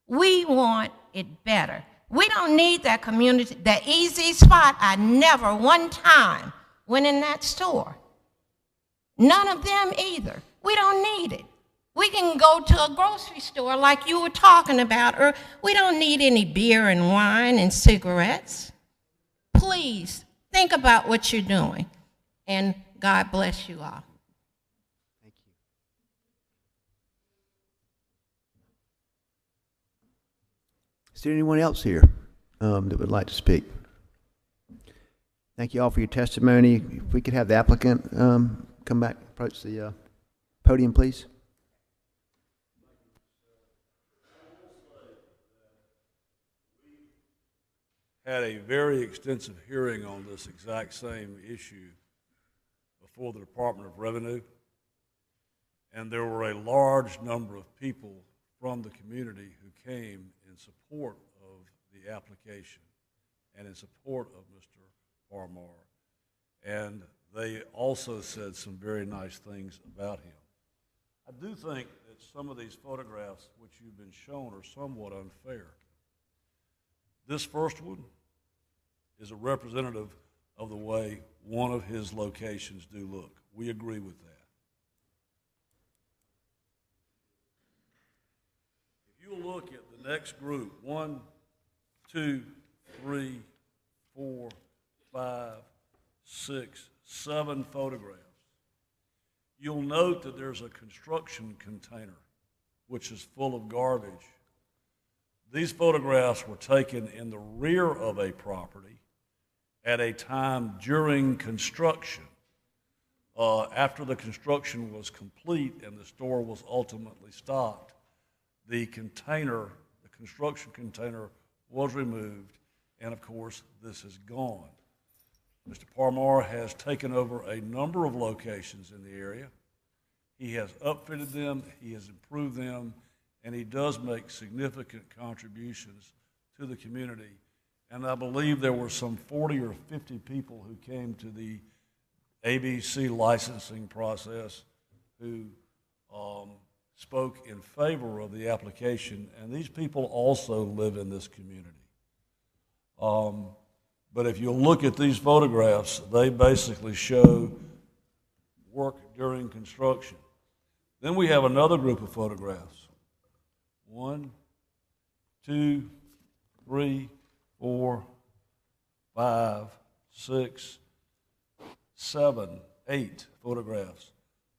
Speaker 13: We want it better. We don't need that community, that easy spot. I never one time went in that store. None of them either. We don't need it. We can go to a grocery store like you were talking about, or we don't need any beer and wine and cigarettes. Please think about what you're doing, and God bless you all.
Speaker 2: Thank you. Is there anyone else here that would like to speak? Thank you all for your testimony. If we could have the applicant come back, approach the podium, please.
Speaker 3: Had a very extensive hearing on this exact same issue before the Department of Revenue, and there were a large number of people from the community who came in support of the application and in support of Mr. Parmar, and they also said some very nice things about him. I do think that some of these photographs which you've been shown are somewhat unfair. This first one is a representative of the way one of his locations do look. We agree with that. If you look at the next group, 1, 2, 3, 4, 5, 6, 7 photographs, you'll note that there's a construction container which is full of garbage. These photographs were taken in the rear of a property at a time during construction After the construction was complete and the store was ultimately stocked, the container, the construction container, was removed, and of course, this is gone. Mr. Parmar has taken over a number of locations in the area. He has upfitted them, he has improved them, and he does make significant contributions to the community. And I believe there were some 40 or 50 people who came to the ABC licensing process who spoke in favor of the application, and these people also live in this community. But if you look at these photographs, they basically show work during construction. Then we have another group of photographs. 1, 2, 3, 4, 5, 6, 7, 8 photographs.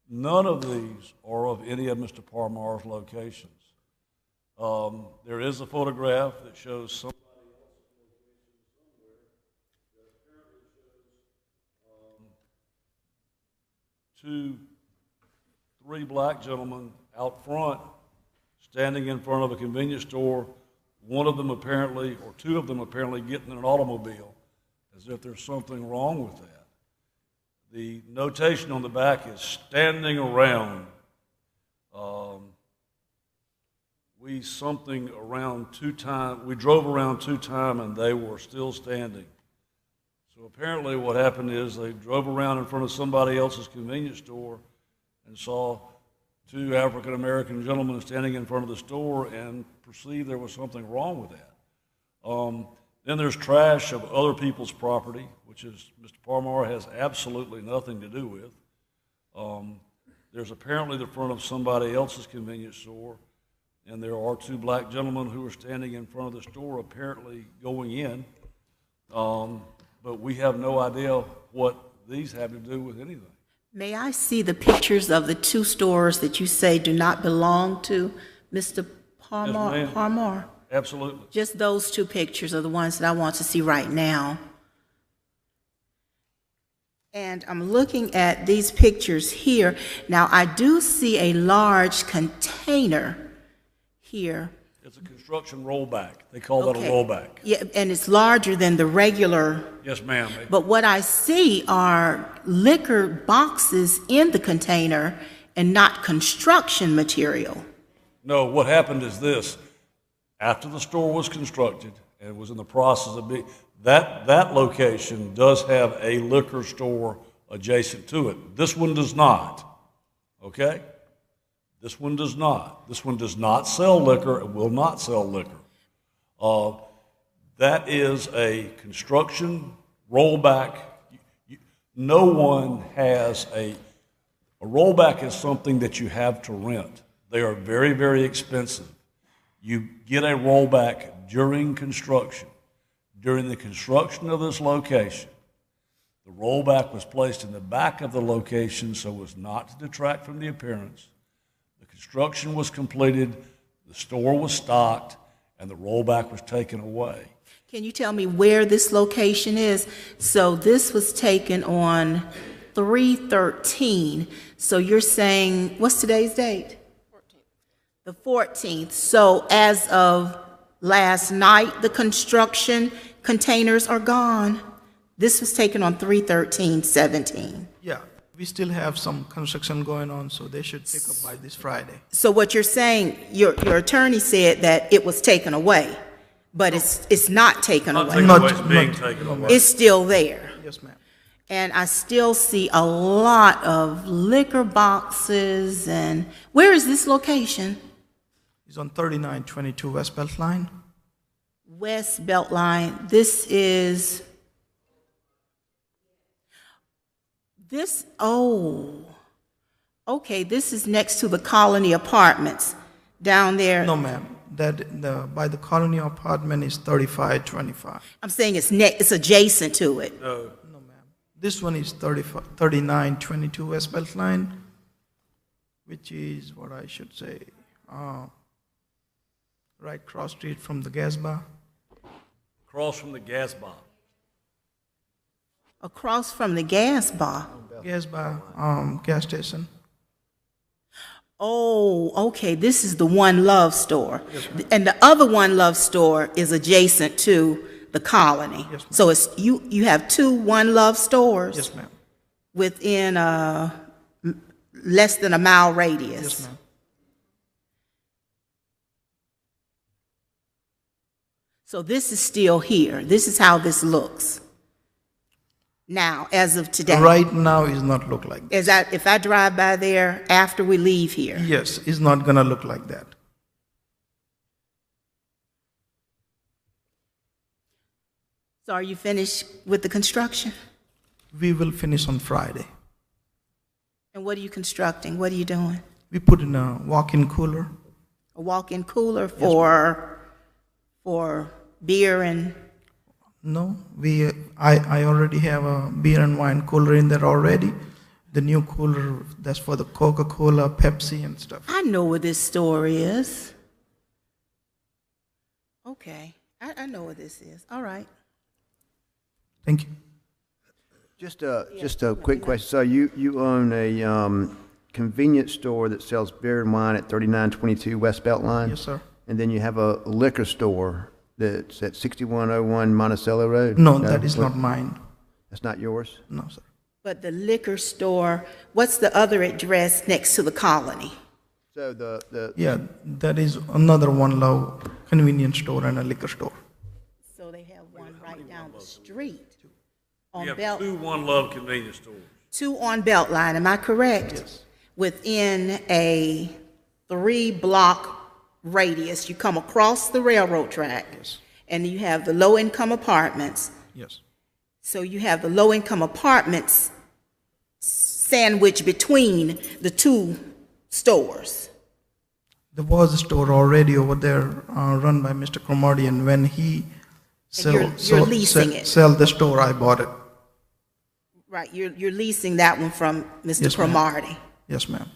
Speaker 3: None of these are of any of Mr. Parmar's locations. There is a photograph that shows somebody else's location somewhere that apparently shows 2, 3 black gentlemen out front standing in front of a convenience store, one of them apparently, or 2 of them apparently getting in an automobile, as if there's something wrong with that. The notation on the back is standing around. We drove around 2 times and they were still standing. So apparently what happened is they drove around in front of somebody else's convenience store and saw 2 African-American gentlemen standing in front of the store and perceived there was something wrong with that. Then there's trash of other people's property, which is Mr. Parmar has absolutely nothing to do with. There's apparently the front of somebody else's convenience store, and there are 2 black gentlemen who are standing in front of the store apparently going in, but we have no idea what these have to do with anything.
Speaker 5: May I see the pictures of the 2 stores that you say do not belong to Mr. Parmar?
Speaker 3: Yes, ma'am.
Speaker 5: Parmar?
Speaker 3: Absolutely.
Speaker 5: Just those 2 pictures are the ones that I want to see right now. And I'm looking at these pictures here. Now, I do see a large container here.
Speaker 3: It's a construction rollback. They call that a rollback.
Speaker 5: Yeah, and it's larger than the regular.
Speaker 3: Yes, ma'am.
Speaker 5: But what I see are liquor boxes in the container and not construction material.
Speaker 3: No, what happened is this. After the store was constructed and it was in the process of being, that location does have a liquor store adjacent to it. This one does not, okay? This one does not. This one does not sell liquor and will not sell liquor. That is a construction rollback. No one has a rollback is something that you have to rent. They are very, very expensive. You get a rollback during construction. During the construction of this location, the rollback was placed in the back of the location so as not to detract from the appearance. The construction was completed, the store was stocked, and the rollback was taken away.
Speaker 5: Can you tell me where this location is? So this was taken on 3/13. So you're saying, what's today's date? 14th. The 14th. So as of last night, the construction containers are gone. This was taken on 3/13/17.
Speaker 9: Yeah, we still have some construction going on, so they should pick up by this Friday.
Speaker 5: So what you're saying, your attorney said that it was taken away, but it's not taken away.
Speaker 3: It's being taken away.
Speaker 5: It's still there.
Speaker 9: Yes, ma'am.
Speaker 5: And I still see a lot of liquor boxes. And where is this location?
Speaker 9: It's on 3922 West Belt Line.
Speaker 5: West Beltline. This is this. Oh, okay. This is next to the Colony Apartments down there.
Speaker 9: No, ma'am. By the Colony Apartment is 3525.
Speaker 5: I'm saying it's adjacent to it.
Speaker 3: No.
Speaker 9: No, ma'am. This one is 3922 West Belt Line, which is what I should say, right cross street from the gas bar.
Speaker 3: Across from the gas bar.
Speaker 5: Across from the gas bar.
Speaker 9: gas by gas station.
Speaker 5: Oh, okay, this is the One Love store. And the other One Love store is adjacent to the Colony.
Speaker 9: Yes, ma'am.
Speaker 5: So it's, you have two One Love stores?
Speaker 9: Yes, ma'am.
Speaker 5: Within less than a mile radius?
Speaker 9: Yes, ma'am.
Speaker 5: So this is still here. This is how this looks now, as of today.
Speaker 9: Right now, it's not look like that.
Speaker 5: If I drive by there after we leave here?
Speaker 9: Yes, it's not gonna look like that.
Speaker 5: So are you finished with the construction?
Speaker 9: We will finish on Friday.
Speaker 5: And what are you constructing? What are you doing?
Speaker 9: We put in a walk-in cooler.
Speaker 5: A walk-in cooler for beer and?
Speaker 9: No, I already have a beer and wine cooler in there already. The new cooler, that's for the Coca-Cola, Pepsi and stuff.
Speaker 5: I know where this store is. Okay, I know where this is. All right.
Speaker 9: Thank you.
Speaker 2: Just a quick question. So you own a convenience store that sells beer and wine at 3922 West Beltline?
Speaker 9: Yes, sir.
Speaker 2: And then you have a liquor store that's at 6101 Monticello Road?
Speaker 9: No, that is not mine.
Speaker 2: That's not yours?
Speaker 9: No, sir.
Speaker 5: But the liquor store, what's the other address next to the Colony?
Speaker 2: So
Speaker 9: Yeah, that is another One Love convenience store and a liquor store.
Speaker 5: So they have one right down the street
Speaker 3: We
Speaker 5: on
Speaker 3: have
Speaker 5: Belt,
Speaker 3: two One Love convenience stores.
Speaker 5: two on Beltline, am I correct?
Speaker 9: Yes.
Speaker 5: Within a 3-block radius, you come across the railroad track.
Speaker 9: Yes.
Speaker 5: And you have the low-income apartments.
Speaker 9: Yes.
Speaker 5: So you have the low-income apartments sandwiched between the two stores.
Speaker 9: There was a store already over there run by Mr. Cromartie, and when he
Speaker 5: you're leasing it.
Speaker 9: sell the store, I bought it.
Speaker 5: Right, you're leasing that one from Mr.
Speaker 9: Yes, ma'am.
Speaker 5: Cromartie
Speaker 9: Yes, ma'am.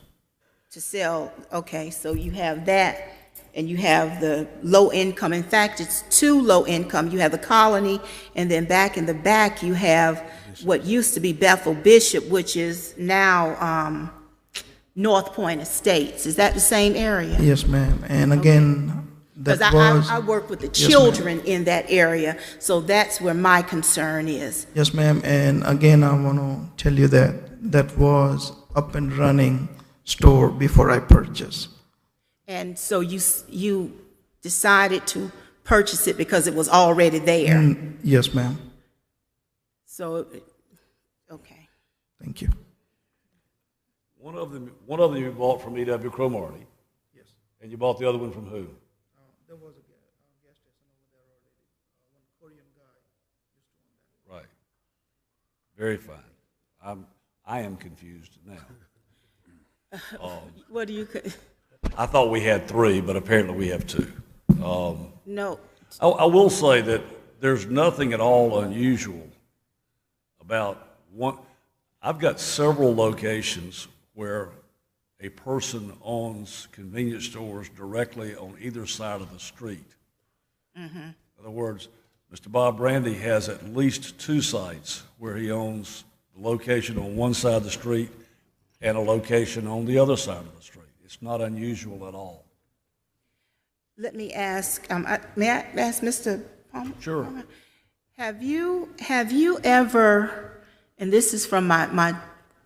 Speaker 5: to sell. Okay, so you have that, and you have the low income. In fact, it's two low income. You have the Colony, and then back in the back, you have what used to be Bethel Bishop, which is now North Point Estates. Is that the same area?
Speaker 9: Yes, ma'am. And again,
Speaker 5: Because
Speaker 9: that was...
Speaker 5: I work with the
Speaker 9: Yes, ma'am.
Speaker 5: children in that area, so that's where my concern is.
Speaker 9: Yes, ma'am. And again, I want to tell you that that was up and running store before I purchased.
Speaker 5: And so you decided to purchase it because it was already there?
Speaker 9: Yes, ma'am.
Speaker 5: So, okay.
Speaker 9: Thank you.
Speaker 3: One of them you bought from E.W. Cromartie.
Speaker 9: Yes.
Speaker 3: And you bought the other one from who?
Speaker 9: There was a gas station over there already. One Korean guy used to own that.
Speaker 3: Right. Very fine. I am confused now.
Speaker 5: What do you?
Speaker 3: I thought we had three, but apparently we have two.
Speaker 5: No.
Speaker 3: I will say that there's nothing at all unusual about one. I've got several locations where a person owns convenience stores directly on either side of the street.
Speaker 5: Mm-hmm.
Speaker 3: In other words, Mr. Bob Brandy has at least two sites where he owns the location on one side of the street and a location on the other side of the street. It's not unusual at all.
Speaker 5: Let me ask. May I ask Mr. Palmer?
Speaker 3: Sure.
Speaker 5: Palmer? Have you ever? And this is from my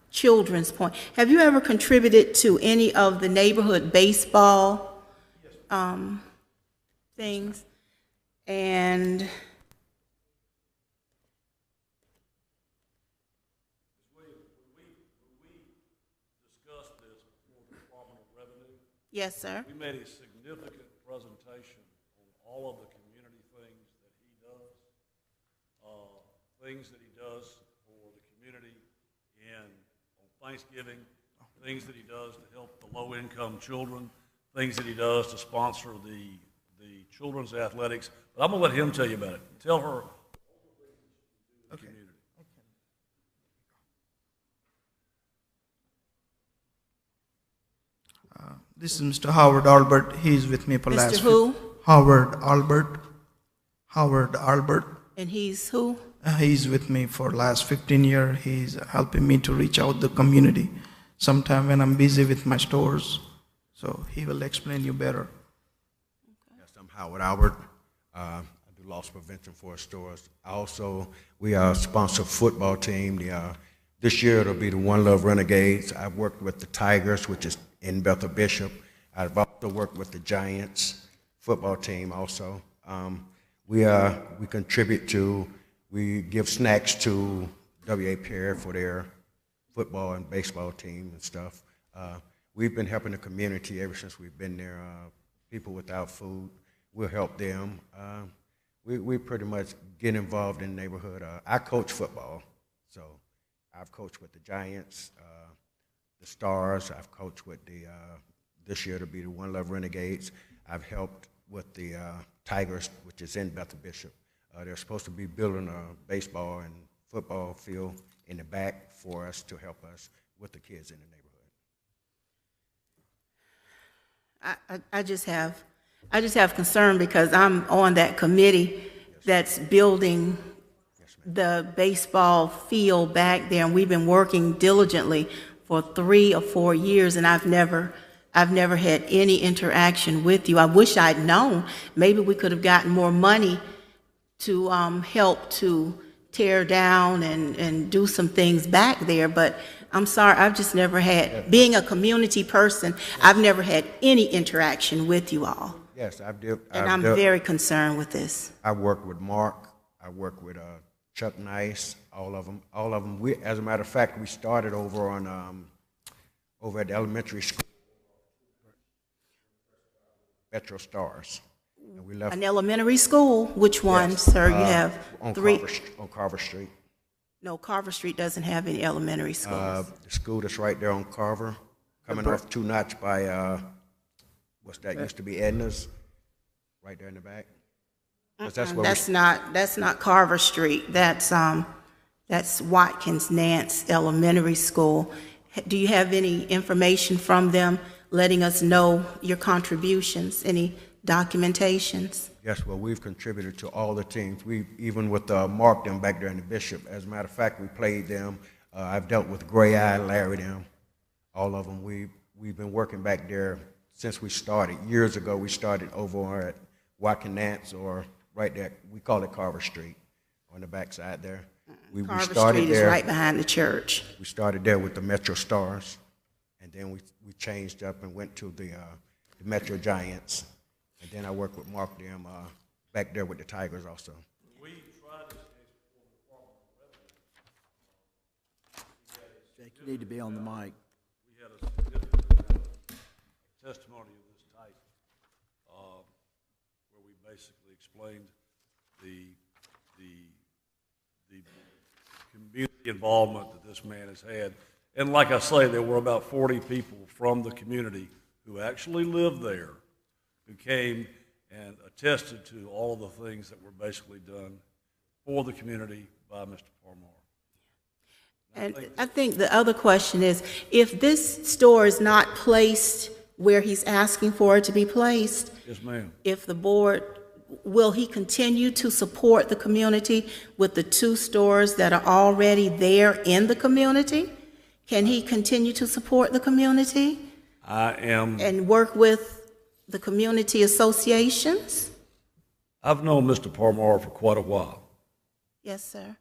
Speaker 5: children's point. Have you ever contributed to any of the neighborhood baseball things? And yes, sir.
Speaker 3: We made a significant presentation on all of the community things that he does, things that he does for the community on Thanksgiving, things that he does to help the low-income children, things that he does to sponsor the children's athletics. But I'm going to let him tell you about it. Tell her.
Speaker 9: Okay. This is Mr. Howard Albert. He's with me for last.
Speaker 5: Mr. Who?
Speaker 9: Howard Albert. Howard Albert.
Speaker 5: And he's who?
Speaker 9: He's with me for last 15 years. He's helping me to reach out the community. Sometime when I'm busy with my stores, so he will explain you better.
Speaker 14: Yes, I'm Howard Albert. I do loss prevention for our stores. We sponsor football team. This year it'll be the One Love Renegades. I've worked with the Tigers, which is in Bethel Bishop. I've also worked with the Giants football team also. We contribute to, we give snacks to W.A. Perry for their football and baseball team and stuff. We've been helping the community ever since we've been there. People without food, we'll help them. We pretty much get involved in the neighborhood. I coach football, so I've coached with the Giants, the Stars. I've coached with this year to be the One Love Renegades. I've helped with the Tigers, which is in Bethel Bishop. They're supposed to be building a baseball and football field in the back for us to help us with the kids in the neighborhood.
Speaker 5: I just have concern because I'm on that committee that's building the baseball field back there, and we've been working diligently for 3 or 4 years, and I've never had any interaction with you. I wish I'd known. Maybe we could have gotten more money to help to tear down and do some things back there, but I'm sorry, I've just never had, being a community person, I've never had any interaction with you all.
Speaker 14: Yes,
Speaker 5: I'm very concerned with this.
Speaker 14: I worked with Mark. I worked with Chuck Nice. All of them. We, as a matter of fact, we started over at the elementary school, Metro Stars, and we left.
Speaker 5: An elementary school? Which one,
Speaker 14: Yes,
Speaker 5: sir? You have
Speaker 14: on
Speaker 5: 3.
Speaker 14: on Carver Street.
Speaker 5: No, Carver Street doesn't have any elementary schools.
Speaker 14: The school that's right there on Carver, coming off 2 Notch by what's that? Used to be Edna's, right there in the back. 'Cause that's not Carver Street. That's Watkins Nance Elementary School. Do you have any information from them letting us know your contributions? Any documentations? Yes, well, we've contributed to all the teams. We even with Mark them back there in the Bishop. As a matter of fact, we played them. I've dealt with Gray Eye, Larry them, all of them. We've been working back there since we started. Years ago, we started over at Watkins Nance, or right there. We call it Carver Street, on the backside there. We
Speaker 5: Carver
Speaker 14: started
Speaker 5: Street is
Speaker 14: there,
Speaker 5: right behind the church.
Speaker 14: We started there with the Metro Stars, and then we changed up and went to the Metro Giants. And then I worked with Mark them back there with the Tigers also.
Speaker 3: We tried this case before the
Speaker 7: Jake, you need to be on the mic.
Speaker 3: We had a significant amount of testimony of this type, where we basically explained the community involvement that this man has had. And like I say, there were about 40 people from the community who actually lived there, who came and attested to all of the things that were basically done for the community by Mr. Parmar.
Speaker 5: And I think the other question is, if this store is not placed where he's asking for it to be placed,
Speaker 3: Yes, ma'am.
Speaker 5: if the board, will he continue to support the community with the 2 stores that are already there in the community? Can he continue to support the community
Speaker 3: I am.
Speaker 5: and work with the community associations?
Speaker 3: I've known Mr. Parmar for quite a while.
Speaker 5: Yes, sir.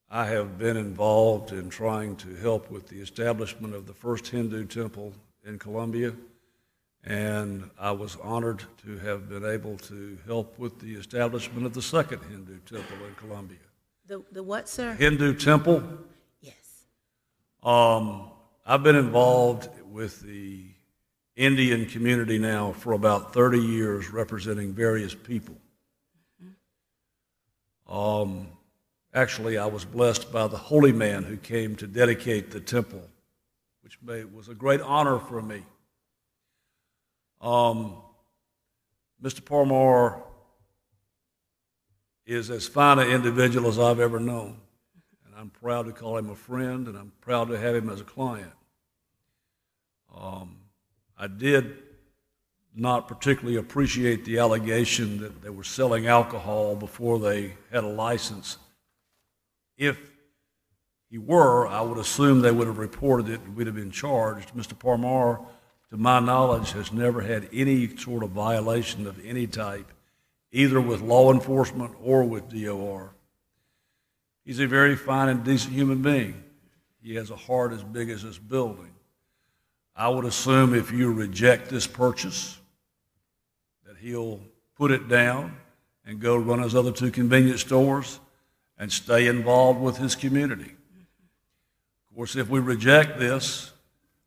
Speaker 3: I have been involved in trying to help with the establishment of the first Hindu temple in Columbia, and I was honored to have been able to help with the establishment of the second Hindu temple in Columbia.
Speaker 5: The what, sir?
Speaker 3: Hindu temple?
Speaker 5: Yes.
Speaker 3: I've been involved with the Indian community now for about 30 years, representing various people. Actually, I was blessed by the holy man who came to dedicate the temple, which was a great honor for me. Mr. Parmar is as fine an individual as I've ever known, and I'm proud to call him a friend, and I'm proud to have him as a client. I did not particularly appreciate the allegation that they were selling alcohol before they had a license. If he were, I would assume they would have reported it and we'd have been charged. Mr. Parmar, to my knowledge, has never had any sort of violation of any type, either with law enforcement or with DOR. He's a very fine and decent human being. He has a heart as big as this building. I would assume if you reject this purchase, that he'll put it down and go run his other 2 convenience stores and stay involved with his community. Of course, if we reject this,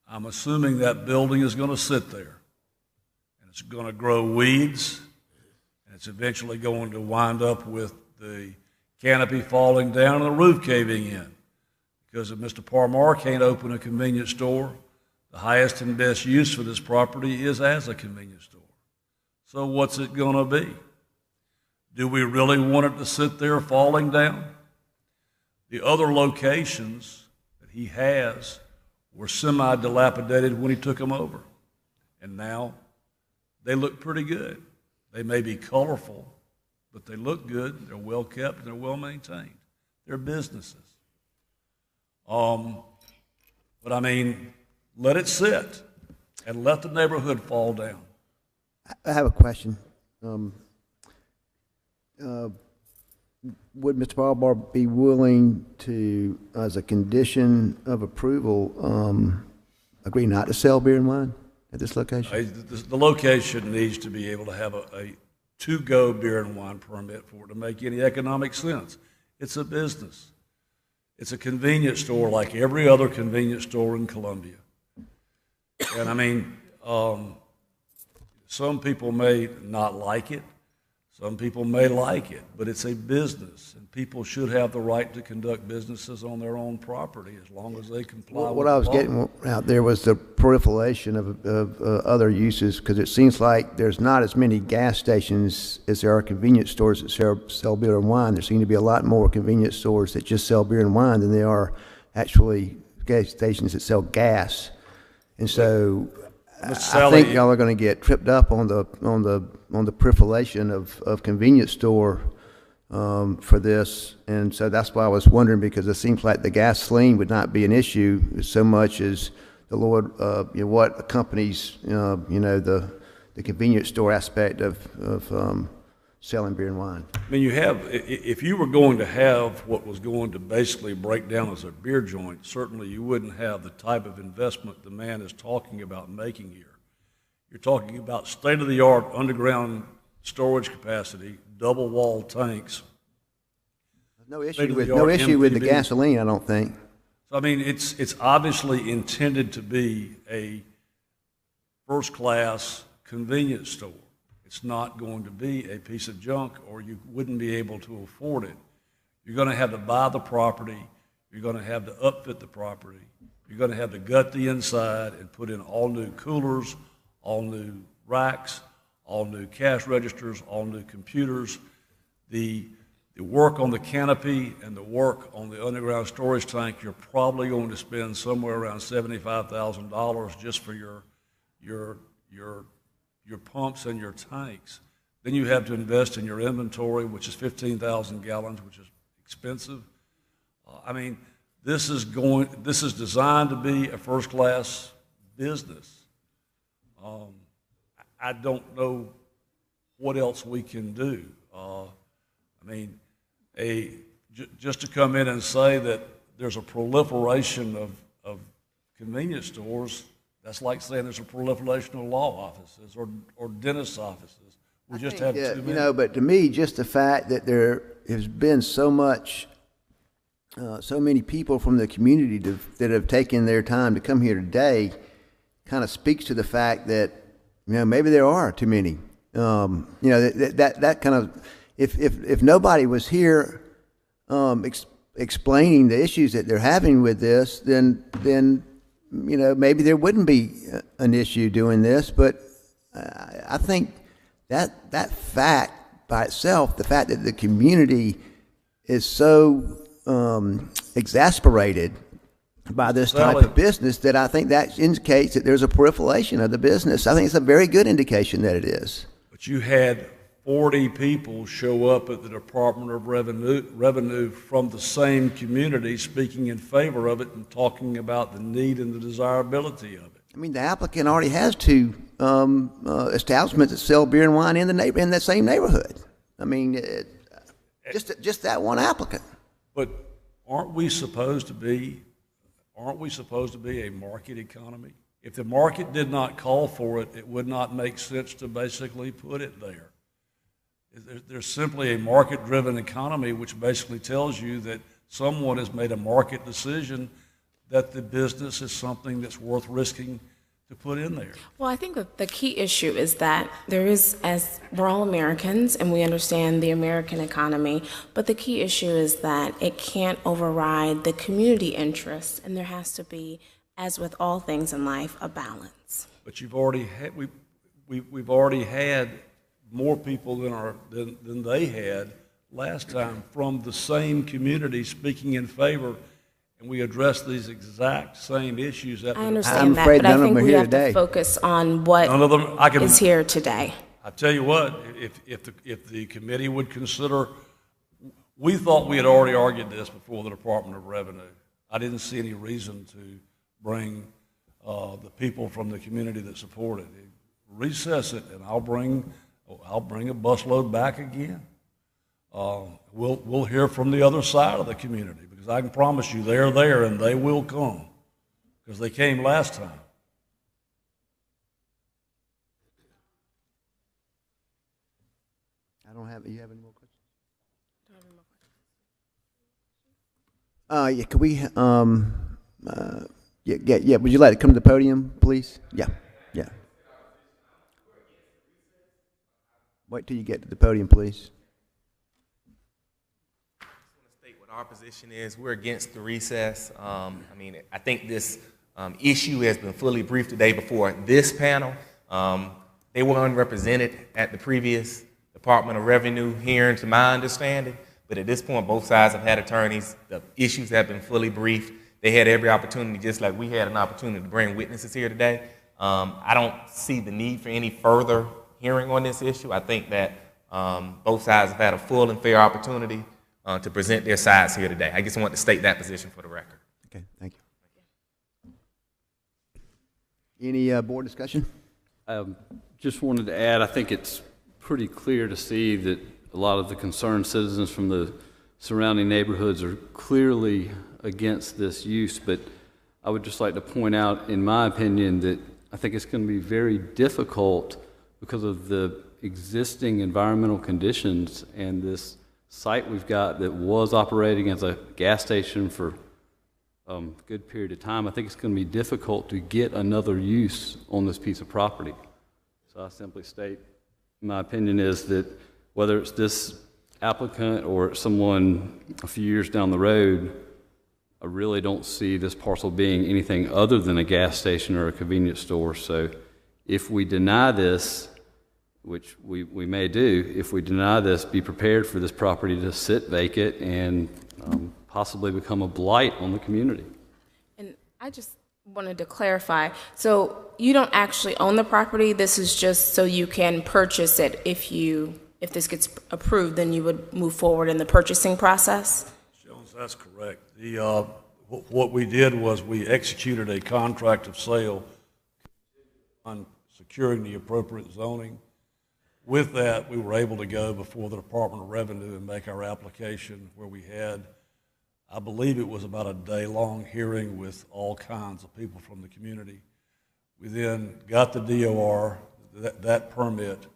Speaker 3: I'm assuming that building is going to sit there. And it's going to grow weeds, and it's eventually going to wind up with the canopy falling down and the roof caving in. Because if Mr. Parmar can't open a convenience store, the highest and best use for this property is as a convenience store. So what's it going to be? Do we really want it to sit there falling down? The other locations that he has were semi-dilapidated when he took them over. And now they look pretty good. They may be colorful, but they look good, they're well kept, and they're well maintained. They're businesses. But I mean, let it sit and let the neighborhood fall down.
Speaker 2: I have a question. Would Mr. Parmar be willing to, as a condition of approval, agree not to sell beer and wine at this location?
Speaker 3: The location needs to be able to have a to-go beer and wine permit for it to make any economic sense. It's a business. It's a convenience store like every other convenience store in Columbia. And I mean, some people may not like it. Some people may like it, but it's a business, and people should have the right to conduct businesses on their own property as long as they comply with the law.
Speaker 2: What I was getting out there was the proliferation of other uses, because it seems like there's not as many gas stations as there are convenience stores that sell beer and wine. There seem to be a lot more convenience stores that just sell beer and wine than there are actually gas stations that sell gas. And so I think y'all are going to get tripped up on the proliferation of convenience store for this, and so that's why I was wondering, because it seems like the gasoline would not be an issue so much as the Lord, what accompanies the convenience store aspect of selling beer and wine.
Speaker 3: I mean, if you were going to have what was going to basically break down as a beer joint, certainly you wouldn't have the type of investment the man is talking about making here. You're talking about state-of-the-art underground storage capacity, double-wall tanks.
Speaker 2: No issue with the gasoline, I don't think.
Speaker 3: So, I mean, it's obviously intended to be a first-class convenience store. It's not going to be a piece of junk, or you wouldn't be able to afford it. You're going to have to buy the property. You're going to have to upfit the property. You're going to have to gut the inside and put in all new coolers, all new racks, all new cash registers, all new computers. The work on the canopy and the work on the underground storage tank, you're probably going to spend somewhere around $75,000 just for your pumps and your tanks. Then you have to invest in your inventory, which is 15,000 gallons, which is expensive. I mean, this is designed to be a first-class business. I don't know what else we can do. I mean, just to come in and say that there's a proliferation of convenience stores, that's like saying there's a proliferation of law offices or dentist offices. We just have too many.
Speaker 2: But to me, just the fact that there has been so many people from the community that have taken their time to come here today kind of speaks to the fact that, maybe there are too many. That kind of, if nobody was here explaining the issues that they're having with this, then maybe there wouldn't be an issue doing this. But I think that fact by itself, the fact that the community is so exasperated by this
Speaker 3: Sally.
Speaker 2: type of business, that I think that indicates that there's a proliferation of the business. I think it's a very good indication that it is.
Speaker 3: But you had 40 people show up at the Department of Revenue from the same community speaking in favor of it and talking about the need and the desirability of it.
Speaker 2: I mean, the applicant already has two establishments that sell beer and wine in that same neighborhood. I mean, just that one applicant.
Speaker 3: But aren't we supposed to be a market economy? If the market did not call for it, it would not make sense to basically put it there. There's simply a market-driven economy, which basically tells you that someone has made a market decision that the business is something that's worth risking to put in there.
Speaker 6: Well, I think that the key issue is that there is, as we're all Americans and we understand the American economy, but the key issue is that it can't override the community interests, and there has to be, as with all things in life, a balance.
Speaker 3: But you've already had, we've already had more people than they had last time from the same community speaking in favor. And we address these exact same issues.
Speaker 6: I understand that, but I think we have to focus on what is here today.
Speaker 3: I tell you what, if the committee would consider, we thought we had already argued this before the Department of Revenue. I didn't see any reason to bring the people from the community that support it. Recess it, and I'll bring a busload back again. We'll hear from the other side of the community. I can promise you they're there and they will come because they came last time.
Speaker 2: You have any more questions? Yeah, could we, yeah, would you like to come to the podium, please? Yeah. Wait till you get to the podium, please.
Speaker 10: Our position is we're against the recess. I mean, I think this issue has been fully briefed today before this panel. They were unrepresented at the previous Department of Revenue hearing, to my understanding, but at this point, both sides have had attorneys. The issues have been fully briefed. They had every opportunity, just like we had an opportunity to bring witnesses here today. I don't see the need for any further hearing on this issue. I think that both sides have had a full and fair opportunity to present their sides here today. I just want to state that position for the record.
Speaker 2: Okay, thank you. Any board discussion?
Speaker 15: Just wanted to add, I think it's pretty clear to see that a lot of the concerned citizens from the surrounding neighborhoods are clearly against this use, but I would just like to point out, in my opinion, that I think it's going to be very difficult because of the existing environmental conditions and this site we've got that was operating as a gas station for a good period of time. I think it's going to be difficult to get another use on this piece of property. So I simply state, my opinion is that whether it's this applicant or someone a few years down the road, I really don't see this parcel being anything other than a gas station or a convenience store. So if we deny this, which we may do, if we deny this, be prepared for this property to sit vacant and possibly become a blight on the community.
Speaker 6: And I just wanted to clarify, so you don't actually own the property, this is just so you can purchase it. If this gets approved, then you would move forward in the purchasing process?
Speaker 3: Jones, that's correct. What we did was we executed a contract of sale on securing the appropriate zoning. With that, we were able to go before the Department of Revenue and make our application, where we had, I believe it was about a day-long hearing with all kinds of people from the community. We then got the DOR, that permit.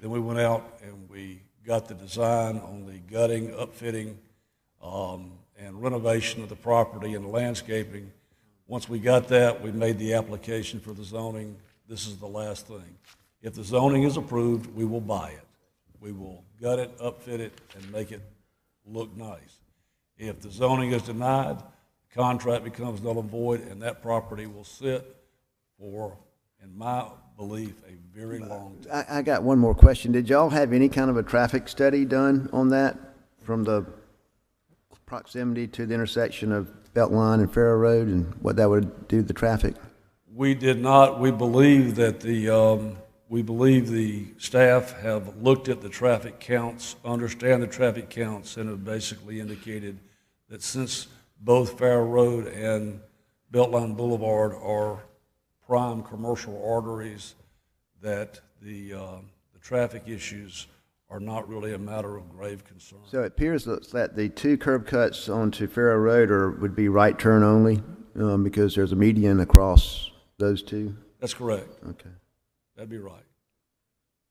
Speaker 3: Then we went out and we got the design on the gutting, upfitting, and renovation of the property and the landscaping. Once we got that, we made the application for the zoning. This is the last thing. If the zoning is approved, we will buy it. We will gut it, upfit it, and make it look nice. If the zoning is denied, the contract becomes null and void, and that property will sit for, in my belief, a very long time.
Speaker 2: I got one more question. Did y'all have any kind of a traffic study done on that from the proximity to the intersection of Beltline and Farrow Road and what that would do to the traffic?
Speaker 3: We did not. We believe that the staff have looked at the traffic counts, understand the traffic counts, and have basically indicated that since both Farrow Road and Beltline Boulevard are prime commercial arteries, that the traffic issues are not really a matter of grave concern.
Speaker 2: So it appears that the two curb cuts onto Farrow Road would be right turn only, because there's a median across those two?
Speaker 3: That's correct.
Speaker 2: Okay.
Speaker 3: That'd be right.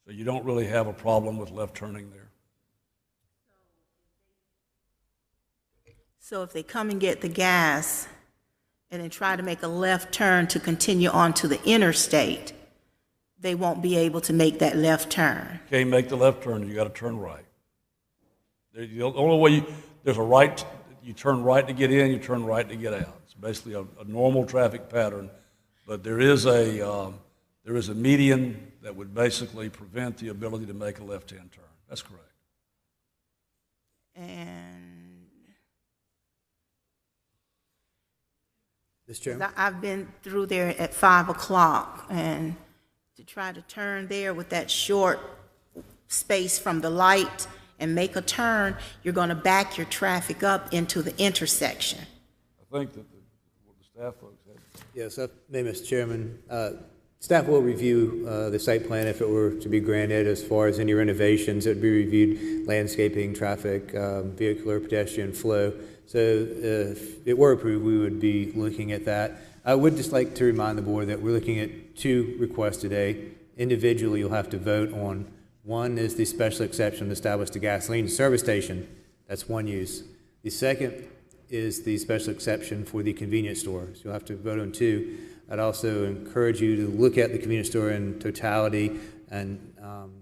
Speaker 3: So you don't really have a problem with left turning there.
Speaker 5: So if they come and get the gas and then try to make a left turn to continue on to the interstate, they won't be able to make that left turn.
Speaker 3: Can't make the left turn, you got to turn right. The only way there's a right, you turn right to get in, you turn right to get out. It's basically a normal traffic pattern, but there is a median that would basically prevent the ability to make a left-hand turn. That's correct.
Speaker 5: And
Speaker 1: Mr. Chairman?
Speaker 5: I've been through there at 5 o'clock, and to try to turn there with that short space from the light and make a turn, you're going to back your traffic up into the intersection.
Speaker 3: I think that what the staff folks had.
Speaker 1: Yes, Mr. Chairman. Staff will review the site plan if it were to be granted. As far as any renovations, it would be reviewed: landscaping, traffic, vehicular, pedestrian flow. So if it were approved, we would be looking at that. I would just like to remind the board that we're looking at two requests today. Individually, you'll have to vote on. One is the special exception to establish the gasoline service station. That's one use. The second is the special exception for the convenience store. So you'll have to vote on two. I'd also encourage you to look at the convenience store in totality and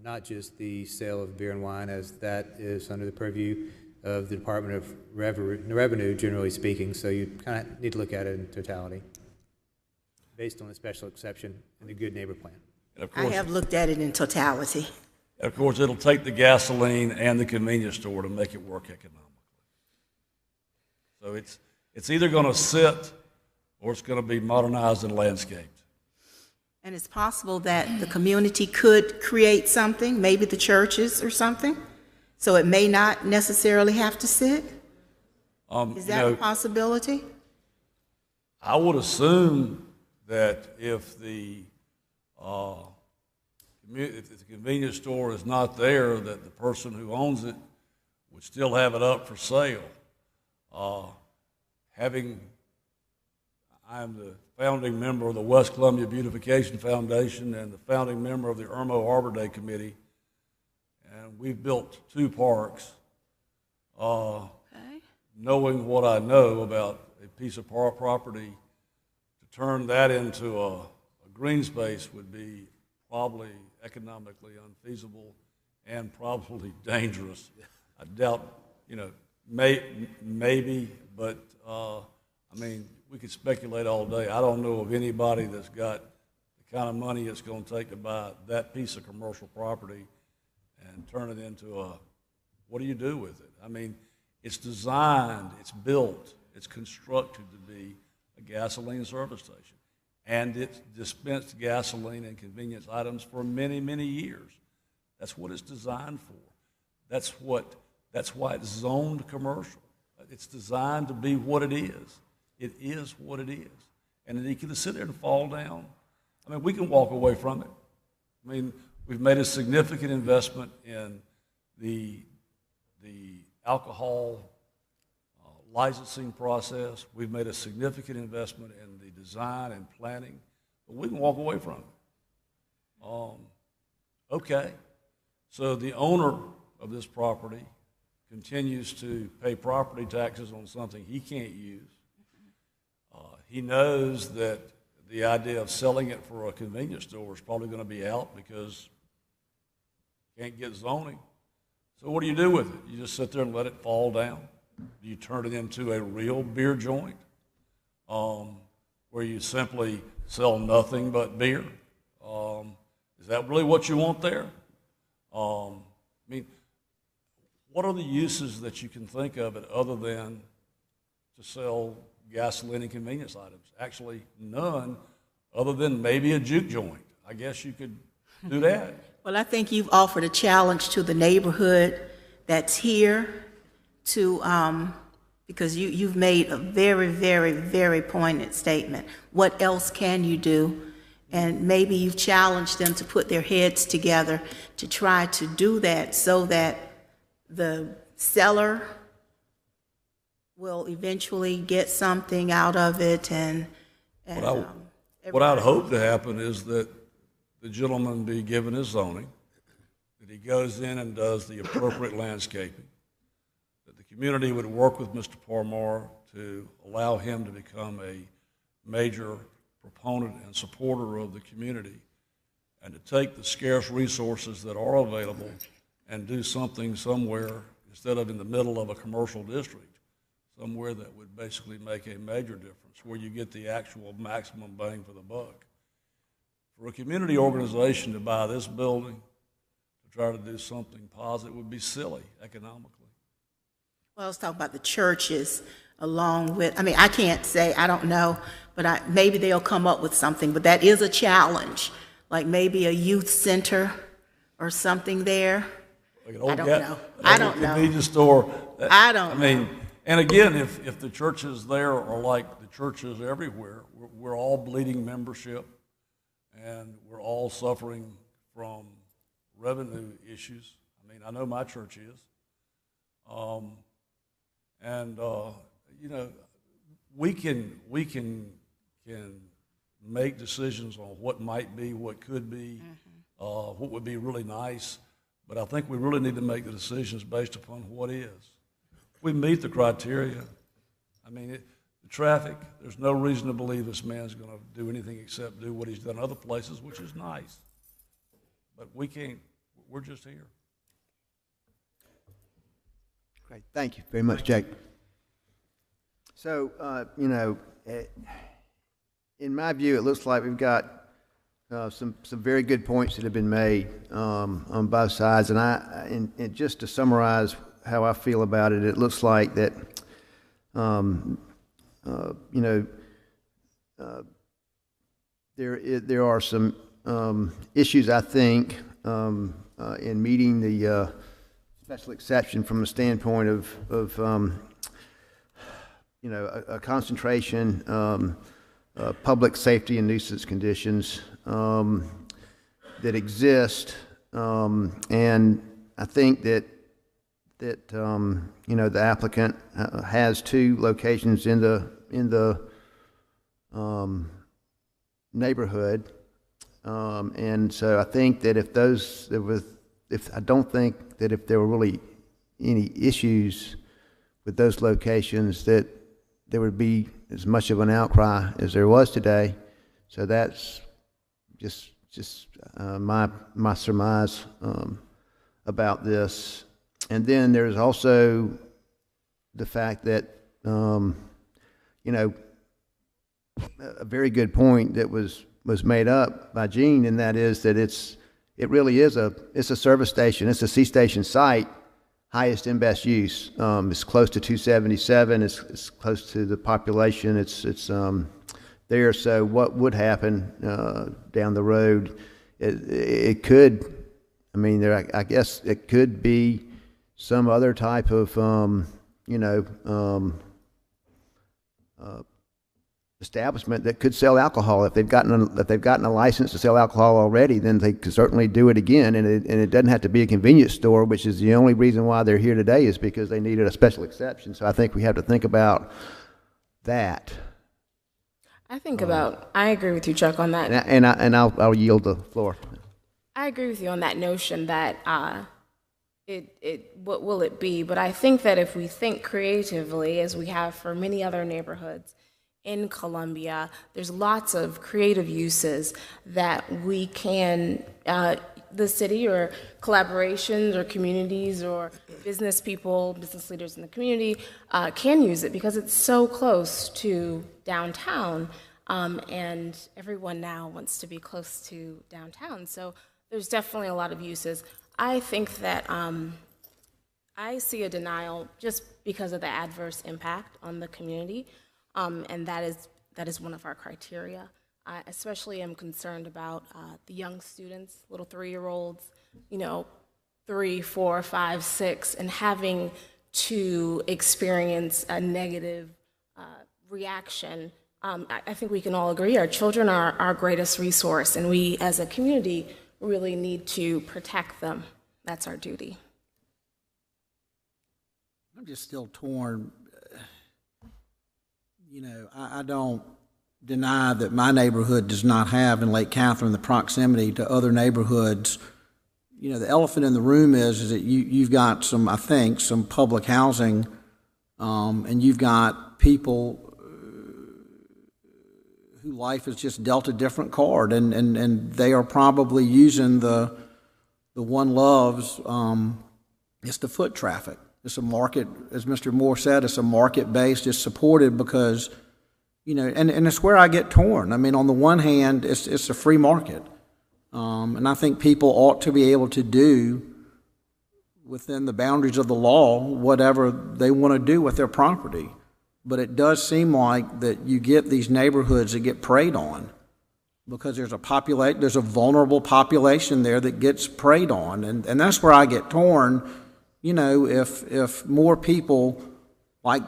Speaker 1: not just the sale of beer and wine, as that is under the purview of the Department of Revenue, generally speaking. So you kind of need to look at it in totality based on the special exception in the Good Neighbor Plan.
Speaker 3: And of course,
Speaker 5: I have looked at it in totality.
Speaker 3: of course, it'll take the gasoline and the convenience store to make it work economically. So it's either going to sit or it's going to be modernized and landscaped.
Speaker 5: And it's possible that the community could create something, maybe the churches or something, so it may not necessarily have to sit? Is that a possibility?
Speaker 3: I would assume that if the convenience store is not there, that the person who owns it would still have it up for sale. I'm the founding member of the West Columbia Beautification Foundation and the founding member of the Irmo Arbor Day Committee, and we've built two parks. Knowing what I know about a piece of property, to turn that into a green space would be probably economically unfeasible and probably dangerous. I doubt, maybe, but I mean, we could speculate all day. I don't know of anybody that's got the kind of money it's going to take to buy that piece of commercial property and turn it into what do you do with it? I mean, it's designed, it's built, it's constructed to be a gasoline service station. And it's dispensed gasoline and convenience items for many, many years. That's what it's designed for. That's why it's zoned commercial. It's designed to be what it is. It is what it is. And you can sit there and fall down. I mean, we can walk away from it. I mean, we've made a significant investment in the alcohol licensing process. We've made a significant investment in the design and planning, but we can walk away from it. Okay, so the owner of this property continues to pay property taxes on something he can't use. He knows that the idea of selling it for a convenience store is probably going to be out because you can't get zoning. So what do you do with it? You just sit there and let it fall down? Do you turn it into a real beer joint where you simply sell nothing but beer? Is that really what you want there? I mean, what are the uses that you can think of it other than to sell gasoline and convenience items. Actually, none, other than maybe a juke joint. I guess you could do that.
Speaker 5: Well, I think you've offered a challenge to the neighborhood that's here to, because you've made a very, very, very poignant statement. What else can you do? And maybe you've challenged them to put their heads together to try to do that so that the seller will eventually get something out of it and
Speaker 3: What I'd hope to happen is that the gentleman be given his zoning, that he goes in and does the appropriate landscaping, that the community would work with Mr. Parmar to allow him to become a major proponent and supporter of the community, and to take the scarce resources that are available and do something somewhere instead of in the middle of a commercial district, somewhere that would basically make a major difference, where you get the actual maximum bang for the buck. For a community organization to buy this building, to try to do something positive, would be silly economically.
Speaker 5: Well, let's talk about the churches along with, I mean, I can't say, I don't know, but maybe they'll come up with something, but that is a challenge, like maybe a youth center or something there.
Speaker 3: Like
Speaker 5: I don't know. I don't know.
Speaker 3: Convenience store.
Speaker 5: I don't
Speaker 3: I mean, and again, if the churches there are like the churches everywhere, we're all bleeding membership, and we're all suffering from revenue issues. I mean, I know my church is. You know, we can make decisions on what might be, what could be, what would be really nice, but I think we really need to make the decisions based upon what is. We meet the criteria. I mean, the traffic, there's no reason to believe this man's going to do anything except do what he's done other places, which is nice. But we can't, we're just here.
Speaker 2: Great, thank you very much, Jake. So, you know, in my view, it looks like we've got some very good points that have been made on both sides. And just to summarize how I feel about it, it looks like that, you know, there are some issues, I think, in meeting the special exception from the standpoint of you know, a concentration, public safety and nuisance conditions that exist, and I think that you know, the applicant has two locations in the neighborhood, and so I think that I don't think that if there were really any issues with those locations, that there would be as much of an outcry as there was today. So that's just my surmise about this. And then there's also the fact that you know, a very good point that was made up by Gene, and that is that it really is it's a service station. It's a C-station site, highest and best use. It's close to 277. It's close to the population. It's there. So what would happen down the road? It could. I mean, I guess it could be some other type of you know, establishment that could sell alcohol. If they've gotten a license to sell alcohol already, then they could certainly do it again. And it doesn't have to be a convenience store, which is the only reason why they're here today, is because they needed a special exception. So I think we have to think about that.
Speaker 6: I agree with you, Chuck, on that.
Speaker 2: And I'll yield the floor.
Speaker 6: I agree with you on that notion that what will it be? But I think that if we think creatively, as we have for many other neighborhoods in Columbia, there's lots of creative uses that we can, the city or collaborations or communities or business people, business leaders in the community can use it because it's so close to downtown, and everyone now wants to be close to downtown. So there's definitely a lot of uses. I think that I see a denial just because of the adverse impact on the community. and that is one of our criteria. I especially am concerned about the young students, little 3-year-olds, 3, 4, 5, 6, and having to experience a negative reaction. I think we can all agree our children are our greatest resource, and we as a community really need to protect them. That's our duty.
Speaker 7: I'm just still torn. I don't deny that my neighborhood does not have in Lake Catherine the proximity to other neighborhoods. The elephant in the room is that you've got some public housing, and you've got people who life has just dealt a different card, and they are probably using the One Love's, it's the foot traffic. It's a market, as Mr. Moore said, it's a market-based, it's supported because, and it's where I get torn. I mean, on the one hand, it's a free market. And I think people ought to be able to do within the boundaries of the law whatever they want to do with their property. But it does seem like that you get these neighborhoods that get preyed on because there's a vulnerable population there that gets preyed on. And that's where I get torn. If more people like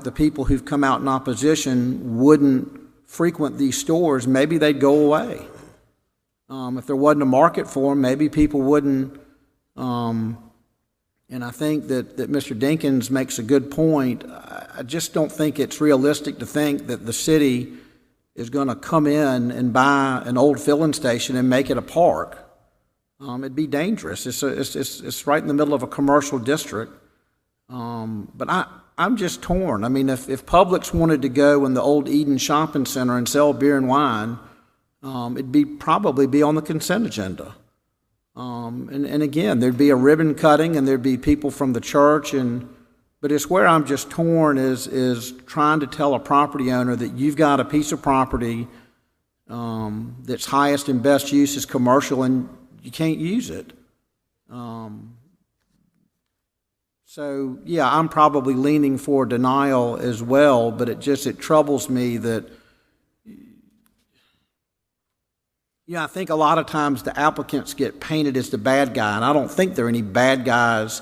Speaker 7: the people who've come out in opposition wouldn't frequent these stores, maybe they'd go away. If there wasn't a market for them, maybe people wouldn't. And I think that Mr. Dinkins makes a good point. I just don't think it's realistic to think that the city is going to come in and buy an old filling station and make it a park. It'd be dangerous. It's right in the middle of a commercial district. But I'm just torn. I mean, if Publix wanted to go in the old Eden Shopping Center and sell beer and wine, it'd probably be on the consent agenda. And again, there'd be a ribbon cutting and there'd be people from the church, but it's where I'm just torn is trying to tell a property owner that you've got a piece of property that's highest and best use is commercial and you can't use it. So yeah, I'm probably leaning for denial as well, but it troubles me that I think a lot of times the applicants get painted as the bad guy, and I don't think there are any bad guys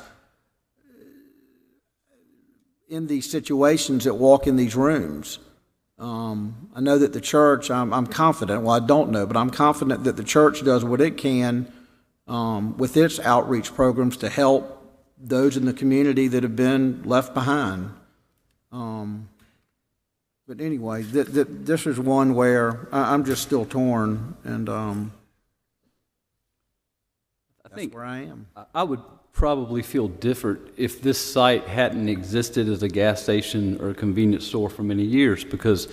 Speaker 7: in these situations that walk in these rooms. I know that the church, I'm confident, well I don't know, but I'm confident that the church does what it can with its outreach programs to help those in the community that have been left behind. But anyway, this is one where I'm just still torn, and that's where I am.
Speaker 15: I would probably feel different if this site hadn't existed as a gas station or a convenience store for many years, because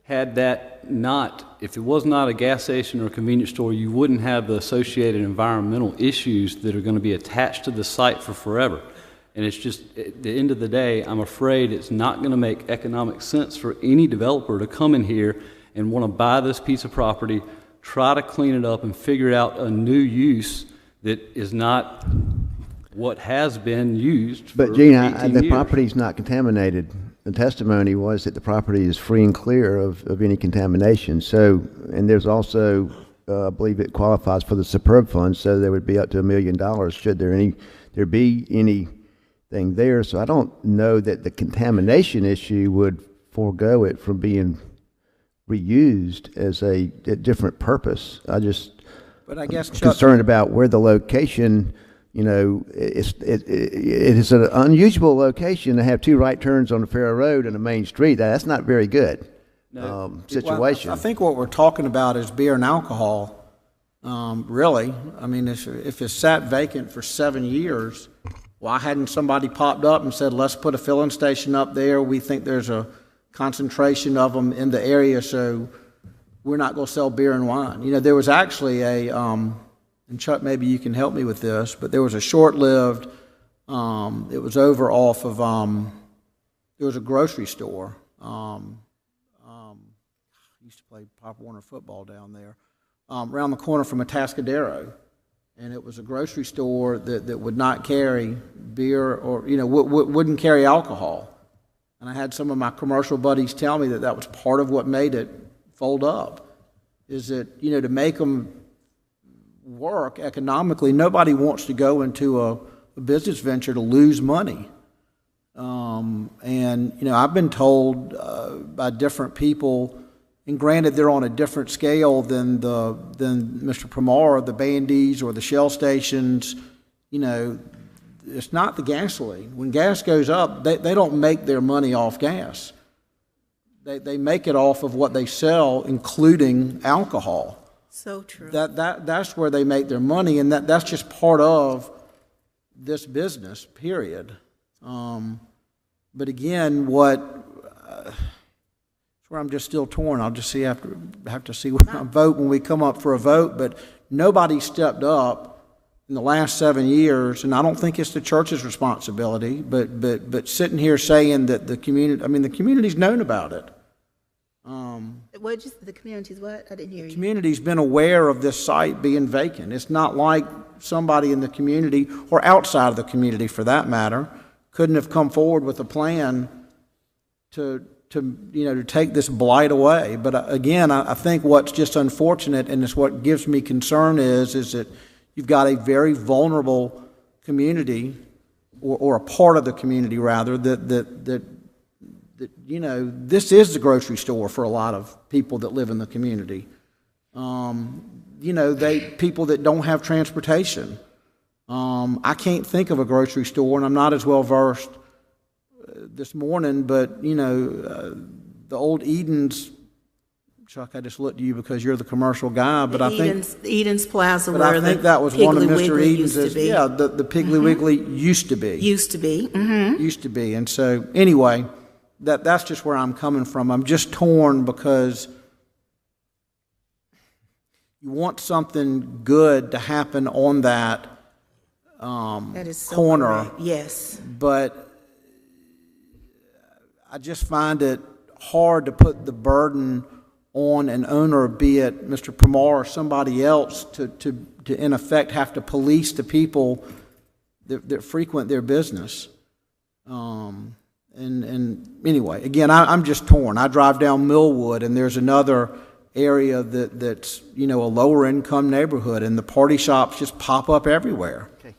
Speaker 15: if it was not a gas station or a convenience store, you wouldn't have the associated environmental issues that are going to be attached to the site for forever. And it's just, at the end of the day, I'm afraid it's not going to make economic sense for any developer to come in here and want to buy this piece of property, try to clean it up, and figure out a new use that is not what has been used for 18 years.
Speaker 2: But Gene, the property's not contaminated. The testimony was that the property is free and clear of any contamination. So, and there's also, I believe it qualifies for the Superb Fund, so there would be up to $1 million should there be anything there. So I don't know that the contamination issue would forego it from being reused as a different purpose.
Speaker 7: But I guess
Speaker 2: I'm concerned about where the location. It is an unusual location to have 2 right turns on the Farrow Road and a main street. That's not very good situation.
Speaker 7: Well, I think what we're talking about is beer and alcohol, really. I mean, if it's sat vacant for 7 years, why hadn't somebody popped up and said, let's put a filling station up there? We think there's a concentration of them in the area, so we're not going to sell beer and wine. There was actually and Chuck, maybe you can help me with this, but there was a short-lived, it was over off of, there was a grocery store. I used to play Pop Warner football down there, around the corner from Atascadero. And it was a grocery store that would not carry beer or, wouldn't carry alcohol. And I had some of my commercial buddies tell me that that was part of what made it fold up, is that, you know, to make them work economically, nobody wants to go into a business venture to lose money. And, you know, I've been told by different people, and granted they're on a different scale than Mr. Pramar, the Bandies or the Shell stations, you know, it's not the gasoline. When gas goes up, they don't make their money off gas. They make it off of what they sell, including alcohol.
Speaker 5: So true.
Speaker 7: That's where they make their money, and that's just part of this business, period. But again, it's where I'm just still torn. I'll just have to see what I vote when we come up for a vote. But nobody stepped up in the last 7 years, and I don't think it's the church's responsibility. But sitting here saying that the community, I mean, the community's known about it.
Speaker 5: The community's what? I didn't hear you.
Speaker 7: The community's been aware of this site being vacant. It's not like somebody in the community, or outside of the community for that matter, couldn't have come forward with a plan to take this blight away. But again, I think what's just unfortunate, and it's what gives me concern, is that you've got a very vulnerable community, or a part of the community rather, that you know, this is the grocery store for a lot of people that live in the community. You know, people that don't have transportation. I can't think of a grocery store, and I'm not as well versed this morning, but, you know, the old Eden's, Chuck, I just looked at you because you're the commercial guy, but
Speaker 5: Eden's Plaza,
Speaker 7: but
Speaker 5: where
Speaker 7: I think
Speaker 5: the
Speaker 7: that was one of
Speaker 5: Piggly
Speaker 7: Mr.
Speaker 5: Wiggly
Speaker 7: Eden's.
Speaker 5: used to be.
Speaker 7: Yeah, the Piggly Wiggly used to be.
Speaker 5: Used to be. Mm-hmm.
Speaker 7: Used to be. And so, anyway, that's just where I'm coming from. I'm just torn because you want something good to happen on that
Speaker 5: That is so
Speaker 7: corner.
Speaker 5: correct. Yes.
Speaker 7: But I just find it hard to put the burden on an owner, be it Mr. Pramar or somebody else, to in effect have to police the people that frequent their business. And anyway, again, I'm just torn. I drive down Millwood, and there's another area that's, you know, a lower income neighborhood, and the party shops just pop up everywhere.
Speaker 2: Okay.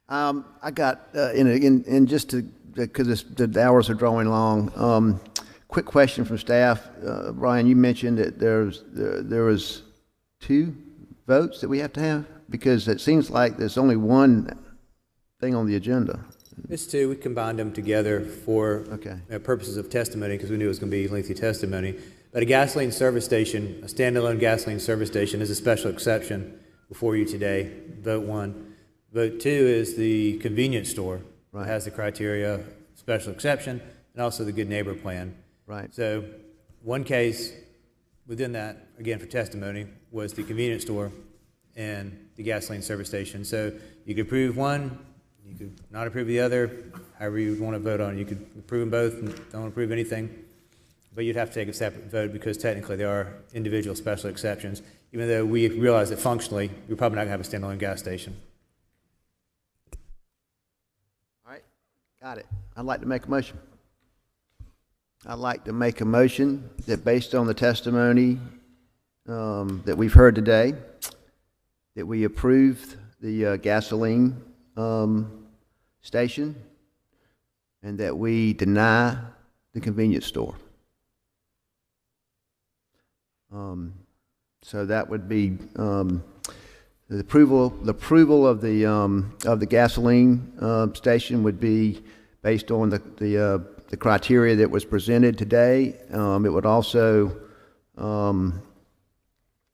Speaker 2: I got, in just to, because the hours are drawing long, quick question from staff. Brian, you mentioned that there was 2 votes that we have to have, because it seems like there's only one thing on the agenda.
Speaker 1: It's 2. We combined them together for purposes of testimony, because we knew it was going to be lengthy testimony. But a gasoline service station, a standalone gasoline service station, is a special exception before you today. Vote 1. Vote 2 is the convenience store. Right. It has the criteria, special exception, and also the good neighbor plan.
Speaker 2: Right.
Speaker 1: So one case within that, again for testimony, was the convenience store and the gasoline service station. So you could approve one, you could not approve the other, however you would want to vote on it. You could approve them both and don't approve anything, but you'd have to take a separate vote because technically there are individual special exceptions, even though we realize that functionally we're probably not going to have a standalone gas station.
Speaker 2: All right, got it. I'd like to make a motion. I'd like to make a motion that based on the testimony that we've heard today, that we approve the gasoline station and that we deny the convenience store. So that would be the approval of the gasoline station would be based on the criteria that was presented today. It would also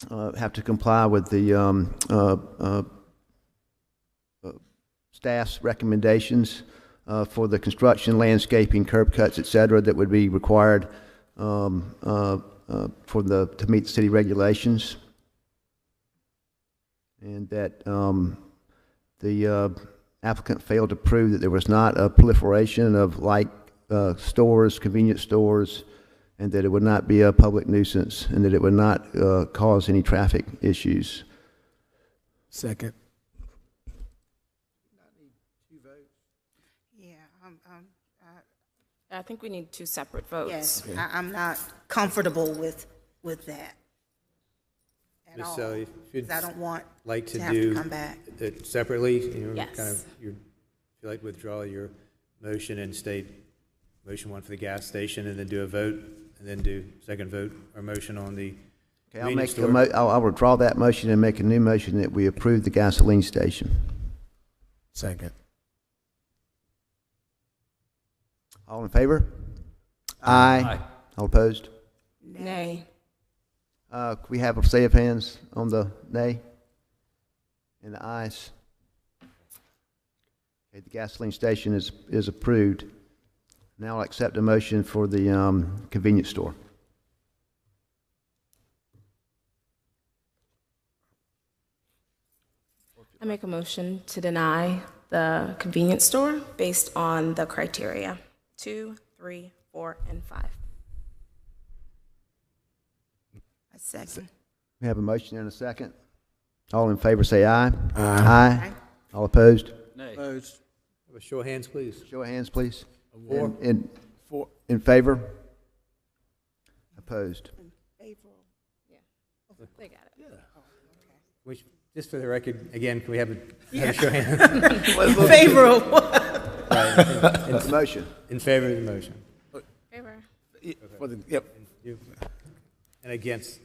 Speaker 2: have to comply with the staff's recommendations for the construction, landscaping, curb cuts, et cetera, that would be required to meet the city regulations, and that the applicant failed to prove that there was not a proliferation of like stores, convenience stores, and that it would not be a public nuisance, and that it would not cause any traffic issues.
Speaker 8: Second.
Speaker 5: Yeah,
Speaker 6: I think we need two separate votes.
Speaker 5: Yes, I'm not comfortable with that at
Speaker 1: Ms.
Speaker 5: all.
Speaker 1: Selly, if you'd
Speaker 5: 'Cause I don't want
Speaker 1: like
Speaker 5: to
Speaker 1: to
Speaker 5: have to
Speaker 1: do
Speaker 5: come back.
Speaker 1: it separately, you know,
Speaker 6: Yes.
Speaker 1: kind of, if you'd like to withdraw your motion and state motion one for the gas station and then do a vote, and then do second vote or motion on the
Speaker 2: Okay, I'll
Speaker 1: convenience
Speaker 2: make
Speaker 1: store.
Speaker 2: I'll withdraw that motion and make a new motion that we approve the gasoline station.
Speaker 8: Second.
Speaker 2: All in favor? Aye. All opposed?
Speaker 6: Nay.
Speaker 2: Could we have a say of hands on the nay and the ayes? Okay, the gasoline station is approved. Now I'll accept a motion for the convenience store.
Speaker 6: I make a motion to deny the convenience store based on the criteria 2, 3, 4, and 5.
Speaker 5: A second.
Speaker 2: We have a motion and a second. All in favor say aye.
Speaker 8: Aye.
Speaker 2: All opposed?
Speaker 15: Nay.
Speaker 7: Opposed?
Speaker 1: Have a show of hands, please.
Speaker 2: Show of hands, please.
Speaker 1: Four.
Speaker 2: In favor? Opposed?
Speaker 6: They got it.
Speaker 1: Just for the record, again, can we have a show of hands?
Speaker 5: In favor of what?
Speaker 2: The motion.
Speaker 1: In favor of the motion.
Speaker 6: Favor.
Speaker 8: For the, yep.
Speaker 1: You. And against